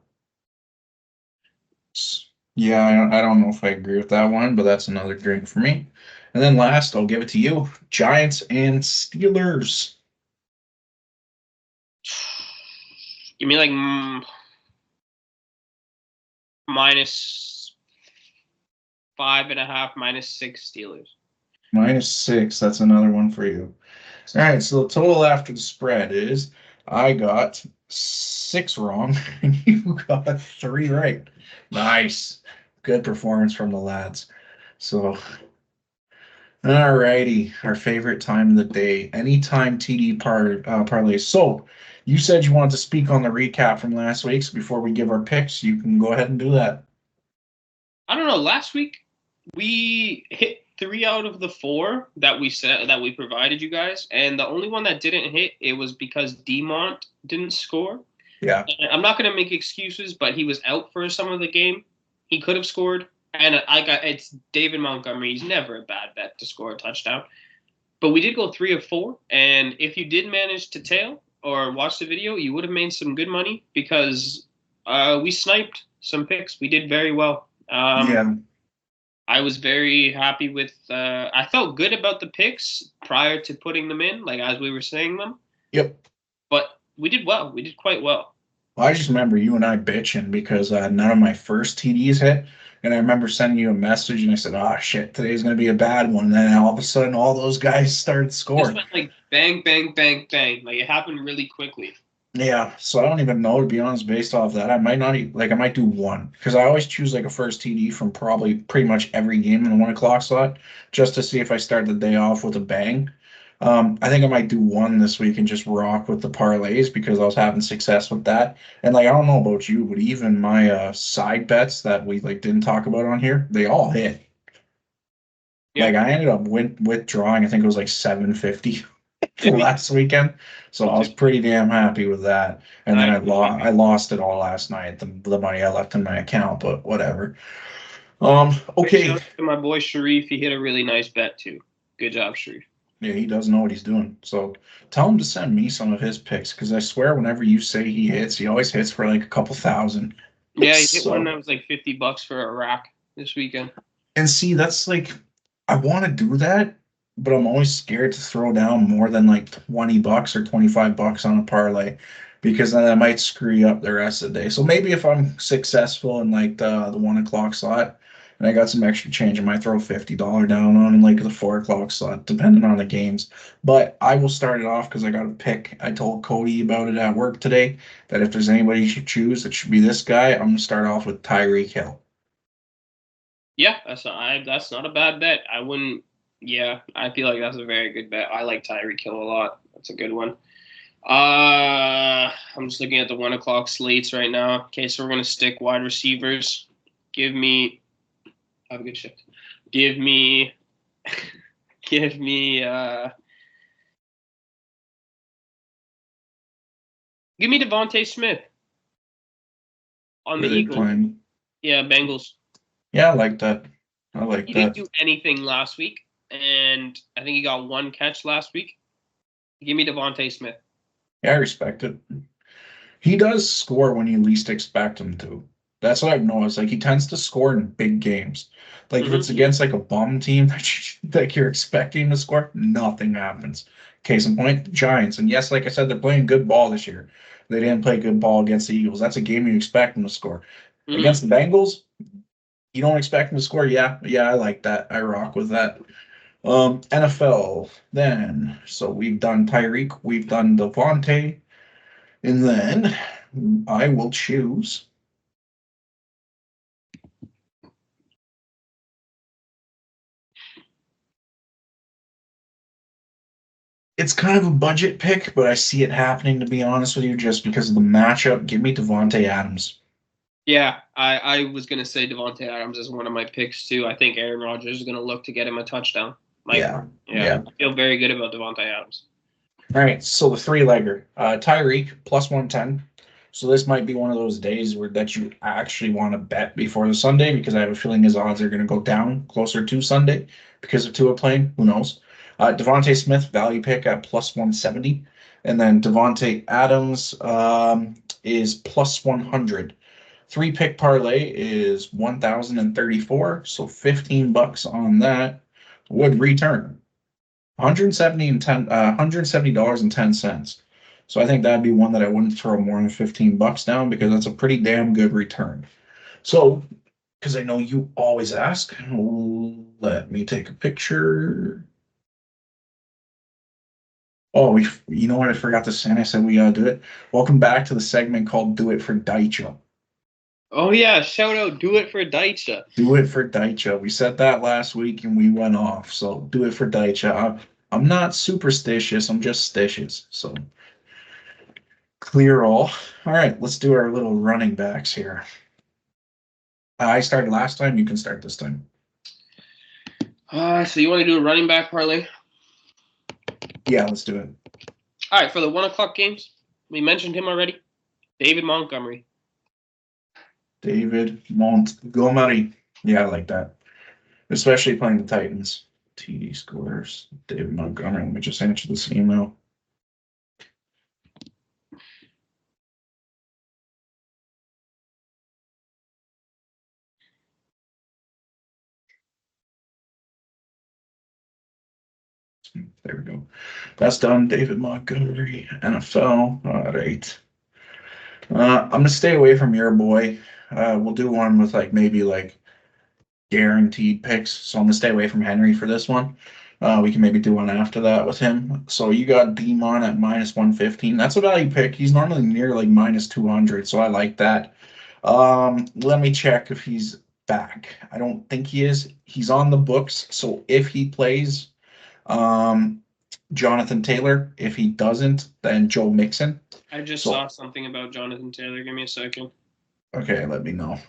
Yeah, I don't know if I agree with that one, but that's another drink for me. And then last, I'll give it to you. Giants and Steelers. Give me like -5 5.5 -6 Steelers. -6. That's another one for you. All right. So the total after the spread is I got 6 wrong and you got 3 right. Nice. Good performance from the lads. So, all righty. Our favorite time of the day. Anytime TD parlay. So, you said you wanted to speak on the recap from last week. So before we give our picks, you can go ahead and do that. I don't know. Last week we hit 3 out of the 4 that we provided you guys, and the only one that didn't hit, it was because Demont didn't score. Yeah. And I'm not going to make excuses, but he was out for some of the game. He could have scored, and it's David Montgomery. He's never a bad bet to score a touchdown. But we did go 3 of 4, and if you did manage to tail or watch the video, you would have made some good money because we sniped some picks. We did very well. Yeah. I was very happy with. I felt good about the picks prior to putting them in, like as we were saying them. Yep. But we did well. We did quite well. Well, I just remember you and I bitching because none of my first TDs hit. And I remember sending you a message and I said, oh, shit, today's going to be a bad one. And then all of a sudden, all those guys started Just scoring. went like bang, bang, bang, bang. Like it happened really quickly. Yeah. So I don't even know, to be honest, based off that. I might not even, like, I might do one because I always choose like a first TD from probably pretty much every game in the 1 o'clock slot just to see if I start the day off with a bang. I think I might do one this week and just rock with the parlays because I was having success with that. And like I don't know about you, but even my side bets that we like didn't talk about on here, they all hit. Yeah. Like I ended up withdrawing, I think it was like 750 last weekend. So I was pretty damn happy with that. And then I lost it all last night, the money I left in my account, but whatever. Okay. Shout out to my boy Sharif. He hit a really nice bet too. Good job, Sharif. Yeah, he does know what he's doing. So tell him to send me some of his picks because I swear whenever you say he hits, he always hits for like a couple thousand. Yeah, he hit one that was like $50 for a rack this weekend. And see, that's like I want to do that, but I'm always scared to throw down more than like $20 or $25 on a parlay because then I might screw you up the rest of the day. So maybe if I'm successful in like the 1 o'clock slot and I got some extra change, I might throw $50 down on like the 4 o'clock slot, depending on the games. But I will start it off because I got a pick. I told Cody about it at work today that if there's anybody you should choose, it should be this guy. I'm gonna start off with Tyreek Hill. Yeah, that's not a bad bet. I wouldn't. Yeah, I feel like that's a very good bet. I like Tyreek Hill a lot. That's a good one. I'm just looking at the 1 o'clock slates right now. Okay, so we're gonna stick wide receivers. Have a good shift. Give me Devontae Smith on the Eagles. Playing. Yeah, Bengals. Yeah, I like that. I like He that. didn't do anything last week, and I think he got 1 catch last week. Give me Devontae Smith. Yeah, I respect it. He does score when you least expect him to. That's what I've noticed. Like he tends to score in big games. Like if it's against like a bum team that you're expecting to score, nothing happens. Case in point, the Giants. And yes, like I said, they're playing good ball this year. They didn't play good ball against the Eagles. That's a game you expect them to score. Against the Bengals, you don't expect them to score. Yeah, I like that. I rock with that. NFL then. So we've done Tyreek, we've done Devontae, and then I will choose. It's kind of a budget pick, but I see it happening, to be honest with you, just because of the matchup. Give me Davante Adams. Yeah, I was going to say Devontae Adams is one of my picks, too. I think Aaron Rodgers is going to look to get him a touchdown. Yeah. I feel very good about Devontae Adams. All right, so the 3-legger. Tyreek, plus 110. So this might be one of those days that you actually want to bet before the Sunday because I have a feeling his odds are going to go down closer to Sunday because of Tua playing. Who knows? Devontae Smith, value pick at plus 170. And then Devontae Adams is plus 100. 3-pick parlay is 1,034. So $15 on that would return $170.10. So I think that'd be one that I wouldn't throw more than $15 down because that's a pretty damn good return. So because I know you always ask. Let me take a picture. Oh, you know what? I forgot to say. I said we gotta do it. Welcome back to the segment called "Do It for Daicha." Oh yeah, shout out, do it for Daicha. Do it for Daicha. We said that last week and we went off. So do it for Daicha. I'm not superstitious. I'm just stitious. So clear all. All right, let's do our little running backs here. I started last time. You can start this time. So you want to do a running back parlay? Yeah, let's do it. All right, for the 1 o'clock games, we mentioned him already. David Montgomery. David Montgomery. Yeah, I like that. Especially playing the Titans. TD scores. David Montgomery. Let me just answer this email. There we go. That's done. David Montgomery, NFL. All right. I'm gonna stay away from your boy. We'll do one with maybe guaranteed picks. So I'm gonna stay away from Henry for this one. We can maybe do one after that with him. So you got Demon at -115. That's a value pick. He's normally near -200, so I like that. Let me check if he's back. I don't think he is. He's on the books, so if he plays, Jonathan Taylor. If he doesn't, then Joe Mixon. I just saw something about Jonathan Taylor. Give me a second. Okay, let me know.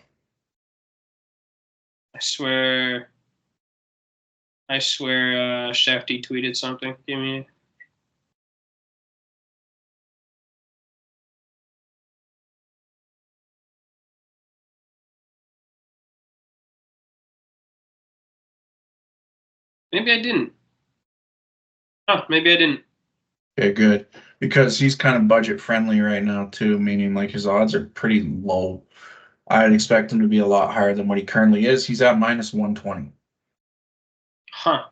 I swear Shefty tweeted something. Give me. Maybe I didn't. Oh, maybe I didn't. Okay, good. Because he's kind of budget friendly right now too, meaning his odds are pretty low. I'd expect him to be a lot higher than what he currently is. He's at -120. Huh.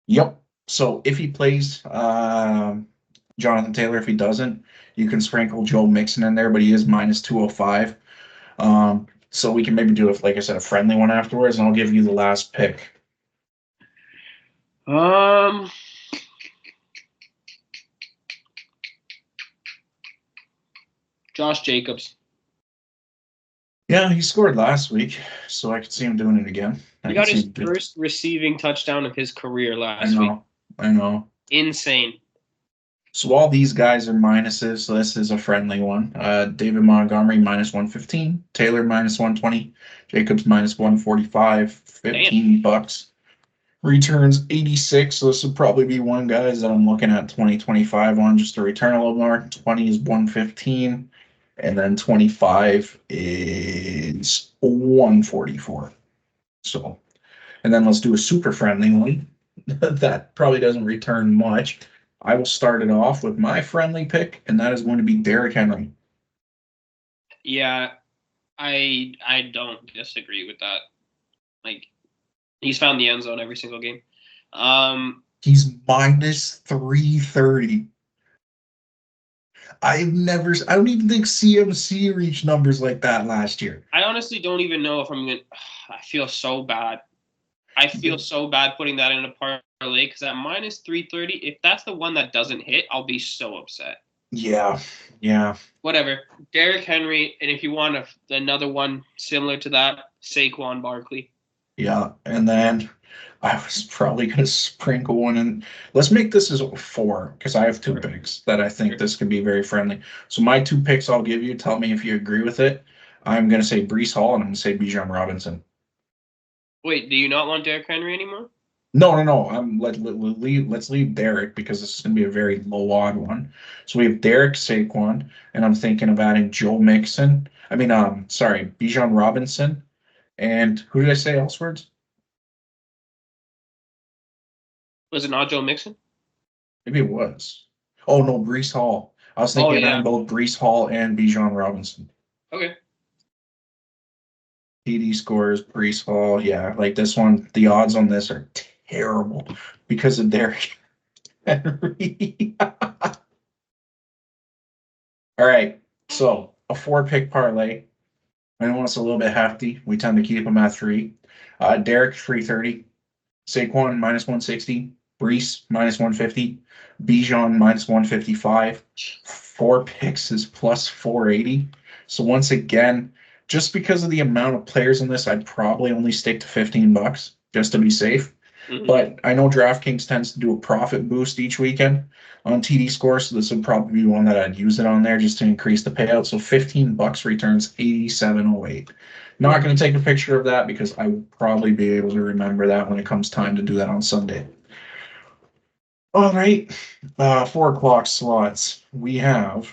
Yep. So if he plays Jonathan Taylor, if he doesn't, you can sprinkle Joe Mixon in there, but he is -205. So we can maybe do it, like I said, a friendly one afterwards, and I'll give you the last pick. Josh Jacobs. Yeah, he scored last week, so I could see him doing it again. He got his first receiving touchdown of his career last week. I know. Insane. So all these guys are minuses, so this is a friendly one. David Montgomery -115, Taylor -120, Jacobs -145, 15 bucks. Returns 86, so this would probably be one guys that I'm looking at 2025 on just to return a little more. 20 is 115, and then 25 is 144. So, and then let's do a super friendly one that probably doesn't return much. I will start it off with my friendly pick, and that is going to be Derrick Henry. Yeah, I don't disagree with that. He's found the end zone every single game. He's -330. I don't even think CMC reached numbers like that last year. I honestly don't even know if I'm going to. I feel so bad. I feel so bad putting that in a parlay because at -330, if that's the one that doesn't hit, I'll be so upset. Yeah. Whatever. Derrick Henry, and if you want another one similar to that, Saquon Barkley. Yeah, and then I was probably going to sprinkle one in. Let's make this as 4 because I have 2 picks that I think this could be very friendly. So my 2 picks I'll give you. Tell me if you agree with it. I'm going to say Breece Hall and I'm going to say Bijan Robinson. Wait, do you not want Derrick Henry anymore? No. Let's leave Derrick because this is going to be a very low odd one. So we have Derrick, Saquon, and I'm thinking of adding Joe Mixon. Bijan Robinson. And who did I say elsewards? Was it not Joe Mixon? Maybe it was. Oh no, Breece Hall. I was thinking of both Breece Hall and Bijan Robinson. Okay. TD scores, Breece Hall. Yeah, this one, the odds on this are terrible because of Derrick Henry. All right, so a 4-pick parlay. I know it's a little bit hefty. We tend to keep them at 3. Derek 330, Saquon minus 160, Brees minus 150, Bijan minus 155. 4 picks is plus 480. So once again, just because of the amount of players in this, I'd probably only stick to $15 just to be safe. Mhm. But I know DraftKings tends to do a profit boost each weekend on TD score, so this would probably be one that I'd use it on there just to increase the payout. So $15 returns 87.08. Not going to take a picture of that because I would probably be able to remember that when it comes time to do that on Sunday. All right, 4 o'clock slots. We have.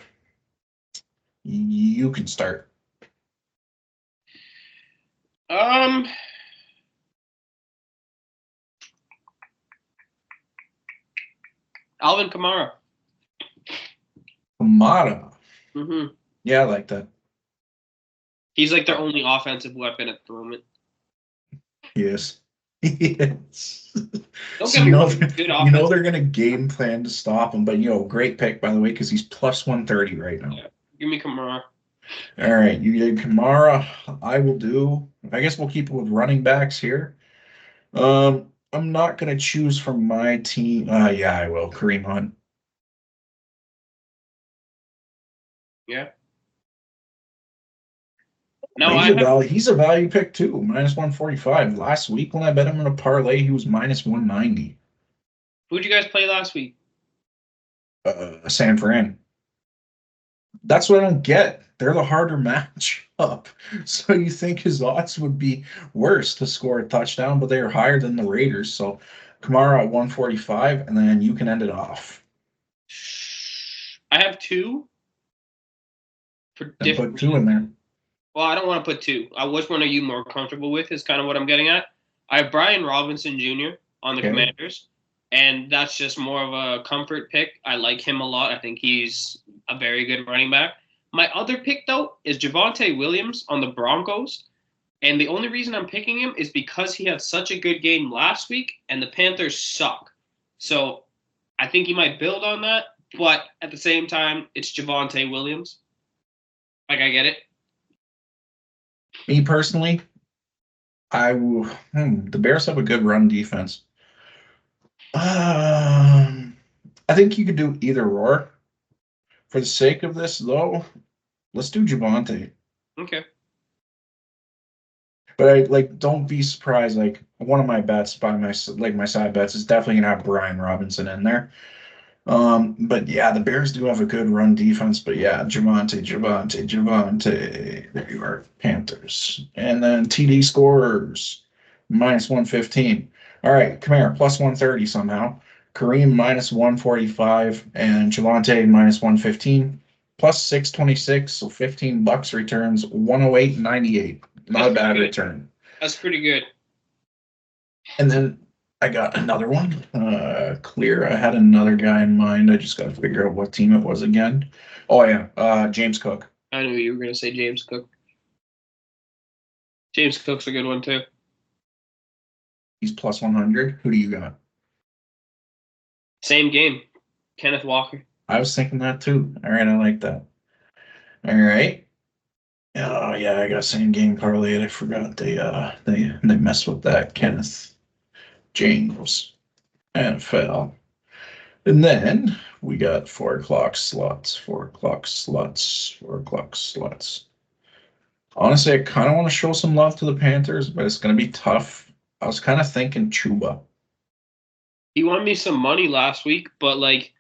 You can start. Um, Alvin Kamara. Kamara. hmm Yeah, I like that. He's like their only offensive weapon at the moment. Yes. Yes. Don't So get you me know, wrong, good you know offense. they're gonna game plan to stop him, but great pick by the way because he's plus 130 right now. Yeah. Give me Kamara. All right, you did Kamara. I will do. I guess we'll keep it with running backs here. I'm not gonna choose from my team. Yeah, I will. Kareem Hunt. Yeah. No, I have. He's a value pick too. Minus 145. Last week when I bet him in a parlay, he was minus 190. Who'd you guys play last week? San Fran. That's what I don't get. They're the harder match up. So you think his odds would be worse to score a touchdown, but they are higher than the Raiders. So Kamara at 145, and then you can end it off. I have two for And different put 2 in reasons. there. Well, I don't want to put two. Which one are you more comfortable with? Is kind of what I'm getting at. I have Brian Robinson Jr. on the Okay. Commanders, and that's just more of a comfort pick. I like him a lot. I think he's a very good running back. My other pick, though, is Javonte Williams on the Broncos. And the only reason I'm picking him is because he had such a good game last week, and the Panthers suck. So I think he might build on that. But at the same time, it's Javonte Williams. Like, I get it. Me personally, the Bears have a good run defense. I think you could do either or. For the sake of this, though, let's do Javante. Okay. But I don't be surprised. Like one of my bets by my side bets is definitely gonna have Brian Robinson in there. But yeah, the Bears do have a good run defense. But yeah, Javante. There you are, Panthers. And then TD scores minus 115. All right, come here, plus 130 somehow. Kareem minus 145 and Javante minus 115. Plus 626, so $15 returns 108.98. Not That's a pretty bad good. return. That's pretty good. And then I got another one. Clear. I had another guy in mind. I just got to figure out what team it was again. Oh yeah, James Cook. I knew you were going to say James Cook. James Cook's a good one, too. He's plus 100. Who do you got? Same game. Kenneth Walker. I was thinking that too. All right, I like that. All right. Oh yeah, I got same game parlay. I forgot they messed with that. Kenneth James NFL. And then we got 4 o'clock slots. 4 o'clock slots. 4 o'clock slots. Honestly, I kind of want to show some love to the Panthers, but it's going to be tough. I was kind of thinking Chuba. He won me some money last week, but, like,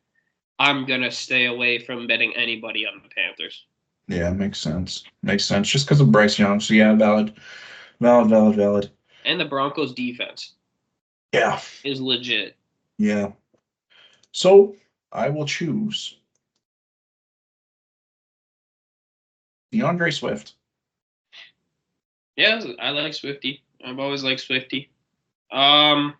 I'm going to stay away from betting anybody on the Panthers. Yeah, makes sense. Makes sense. Just because of Bryce Young. So yeah, valid. Valid. And the Broncos' defense Yeah. is legit. Yeah. So I will choose DeAndre Swift. Yeah, I like Swifty. I've always liked Swifty. I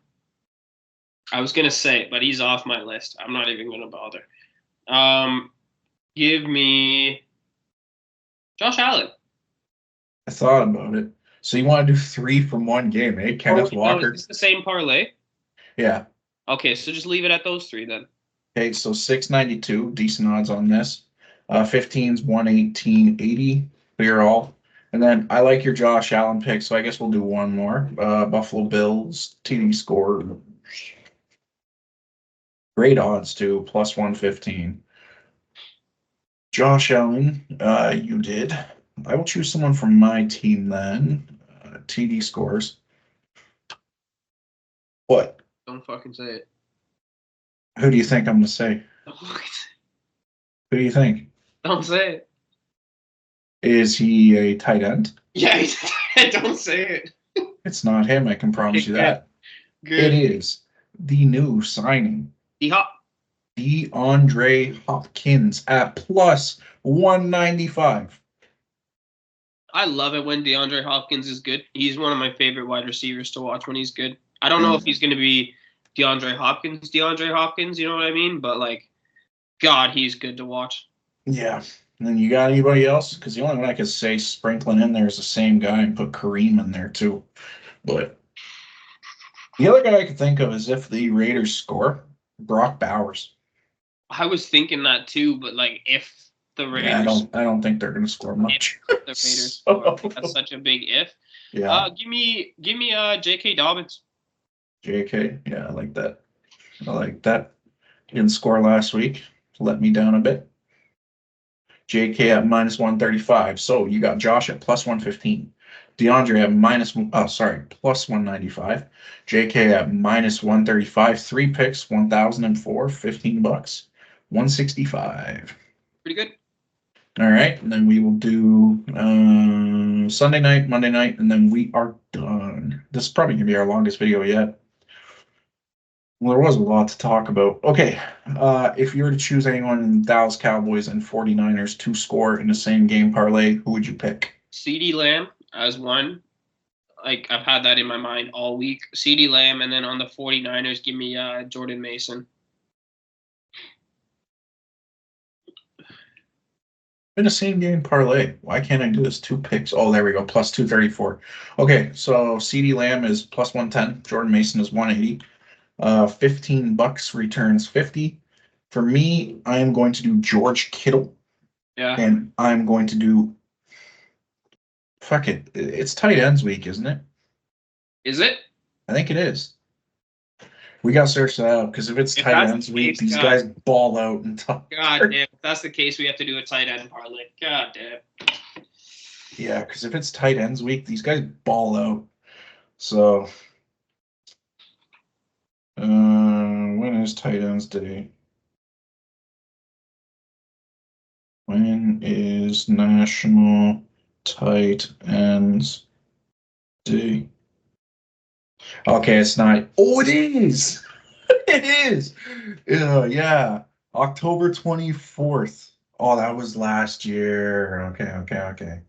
was going to say it, but he's off my list. I'm not even going to bother. Give me Josh Allen. I thought about it. So you want to do 3 from one game, eh? Kenneth No, is Walker. this the same parlay? Yeah. Okay, so just leave it at those three then. Okay, so 692, decent odds on this. 15's 118.80, clear all. And then I like your Josh Allen pick, so I guess we'll do one more. Buffalo Bills TD score. Great odds too, plus 115. Josh Allen, you did. I will choose someone from my team then. TD scores. What? Don't fucking say it. Who do you think I'm going to say? Who do you think? Don't say it. Is he a tight end? Yeah, don't say it. It's not him, I can promise you that. Good. It is the new signing, D-Hop. DeAndre Hopkins at plus 195. I love it when DeAndre Hopkins is good. He's one of my favorite wide receivers to watch when he's good. I don't know if he's going to be DeAndre Hopkins, you know what I mean? But, like, God, he's good to watch. Yeah. And then you got anybody else? Because the only one I could say sprinkling in there is the same guy and put Kareem in there too. But the other guy I could think of is if the Raiders score, Brock Bowers. I was thinking that too, but, like, if the Raiders... I don't think they're going to score much. The Raiders score. That's such a big if. Yeah. Give me J.K. Dobbins. JK, yeah, I like that. I like that. He didn't score last week. Let me down a bit. JK at minus 135. So you got Josh at plus 115. DeAndre at plus 195. JK at minus 135. 3 picks, 1,004, $15. 165. Pretty good. All right, and then we will do Sunday night, Monday night, and then we are done. This is probably going to be our longest video yet. Well, there was a lot to talk about. Okay, if you were to choose anyone in Dallas Cowboys and 49ers to score in the same game parlay, who would you pick? CeeDee Lamb as one. Like, I've had that in my mind all week. CeeDee Lamb, and then on the 49ers, give me Jordan Mason. In the same game parlay. Why can't I do this? 2 picks. Oh, there we go. Plus 234. Okay, so CeeDee Lamb is plus 110. Jordan Mason is 180. $15 returns 50. For me, I am going to do George Kittle. Yeah. And I'm going to do fuck it. It's tight ends week, isn't it? Is it? I think it is. We got to search that out because if it's tight ends week, these guys ball out and talk. God damn. If that's the case, we have to do a tight end parlay. God damn. Yeah, because if it's tight ends week, these guys ball out. So, when is tight ends day? When is National Tight Ends Day? Okay, it's not. Oh, it is. It is. Yeah. October 24th. Oh, that was last year. Okay.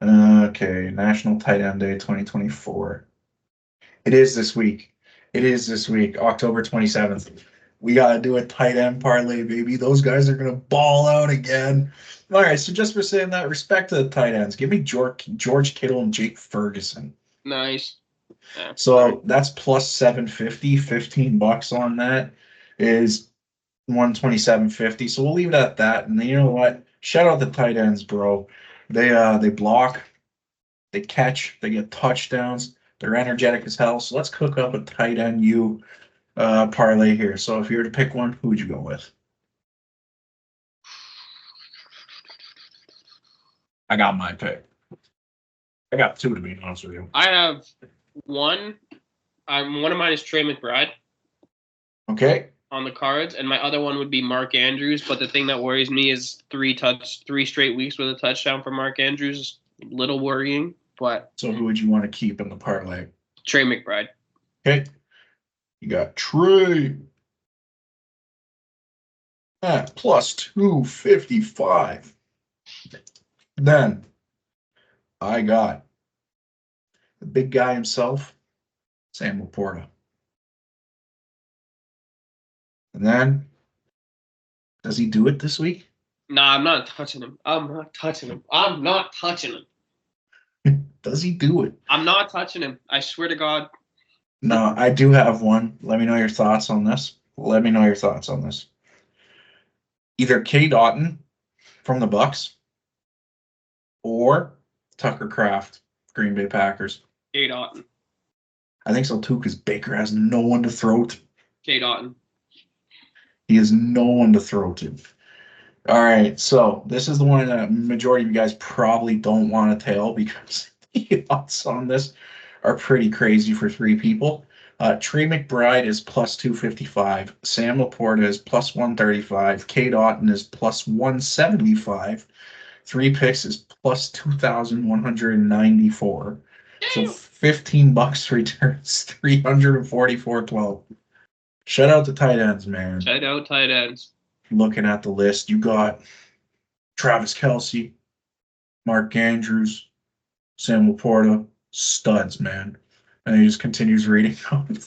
Okay, National Tight End Day 2024. It is this week. October 27th. We got to do a tight end parlay, baby. Those guys are going to ball out again. All right, so just for saying that, respect to the tight ends. Give me George Kittle and Jake Ferguson. Nice. Yeah, so that's plus 750, $15 on that is 127.50. So we'll leave it at that. And then you know what? Shout out the tight ends, bro. They block, they catch, they get touchdowns. They're energetic as hell. So let's cook up a tight end parlay here. So if you were to pick one, who would you go with? I got my pick. I got 2 to be honest with you. I have one. One of mine is Trey McBride. Okay. On the cards, and my other one would be Mark Andrews. But the thing that worries me is 3 straight weeks with a touchdown for Mark Andrews. A little worrying, but. So who would you want to keep in the parlay? Trey McBride. Okay. You got Trey at plus 255. Then I got the big guy himself, Sam Laporta. And then, does he do it this week? Nah, I'm not touching him. Does he do it? I'm not touching him. I swear to God. No, I do have one. Let me know your thoughts on this. Either K. Doughton from the Bucks or Tucker Kraft, Green Bay Packers. Cade Otton. I think so too, because Baker has no one to throw to. Cade Otton. He has no one to throw to. All right, so this is the one that majority of you guys probably don't want to tail because the odds on this are pretty crazy for three people. Trey McBride is plus 255. Sam Laporta is plus 135. Cade Otton is plus 175. Three picks is plus 2,194. So $15 returns 344.12. Shout out to tight ends, man. Shout out tight ends. Looking at the list, you got Travis Kelce, Mark Andrews, Sam Laporta, studs, man. And he just continues reading. Ron?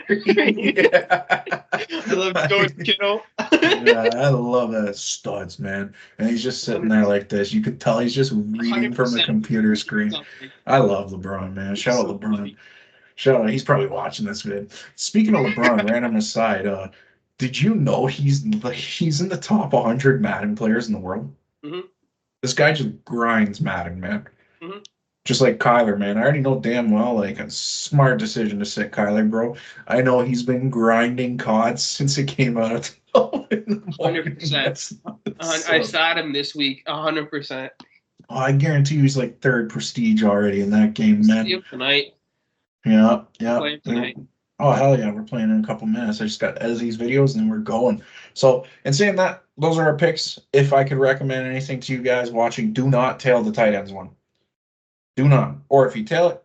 Yeah. I love George Kittle. Yeah, I love that. Studs, man. And he's just sitting there like this. You could tell he's just reading from the 100%. computer screen. I love LeBron, man. Shout out LeBron. Funny. Shout out. He's probably watching this vid. Speaking of LeBron, random aside, did you know he's in the top 100 Madden players in the world? Mm-hmm. This guy just grinds Madden, man. Mm-hmm. Just like Kyler, man. I already know damn well, like, a smart decision to sit Kyler, bro. I know he's been grinding COD since it came out. 100%. I sat him this week, 100%. Oh, I guarantee you he's like third prestige already in that game, man. See him tonight. Yeah. Playing tonight. Oh, hell yeah. We're playing in a couple minutes. I just got to edit these videos and then we're going. So, in saying that, those are our picks. If I could recommend anything to you guys watching, do not tail the tight ends one. Do not. Or if you tail it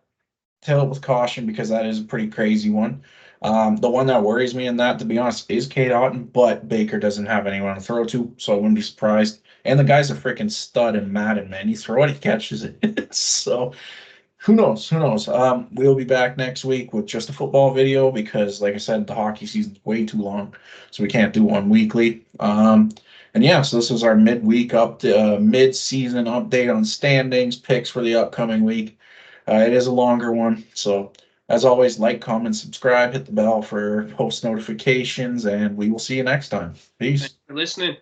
with caution because that is a pretty crazy one. The one that worries me in that, to be honest, is Cade Otton, but Baker doesn't have anyone to throw to, so I wouldn't be surprised. And the guy's a freaking stud in Madden, man. You throw it, he catches it. So who knows? We'll be back next week with just a football video because, like I said, the hockey season's way too long, so we can't do one weekly. And yeah, so this is our mid-season update on standings, picks for the upcoming week. It is a longer one, so as always, like, comment, subscribe, hit the bell for post notifications, and we will see you next time. Peace. Thanks for listening.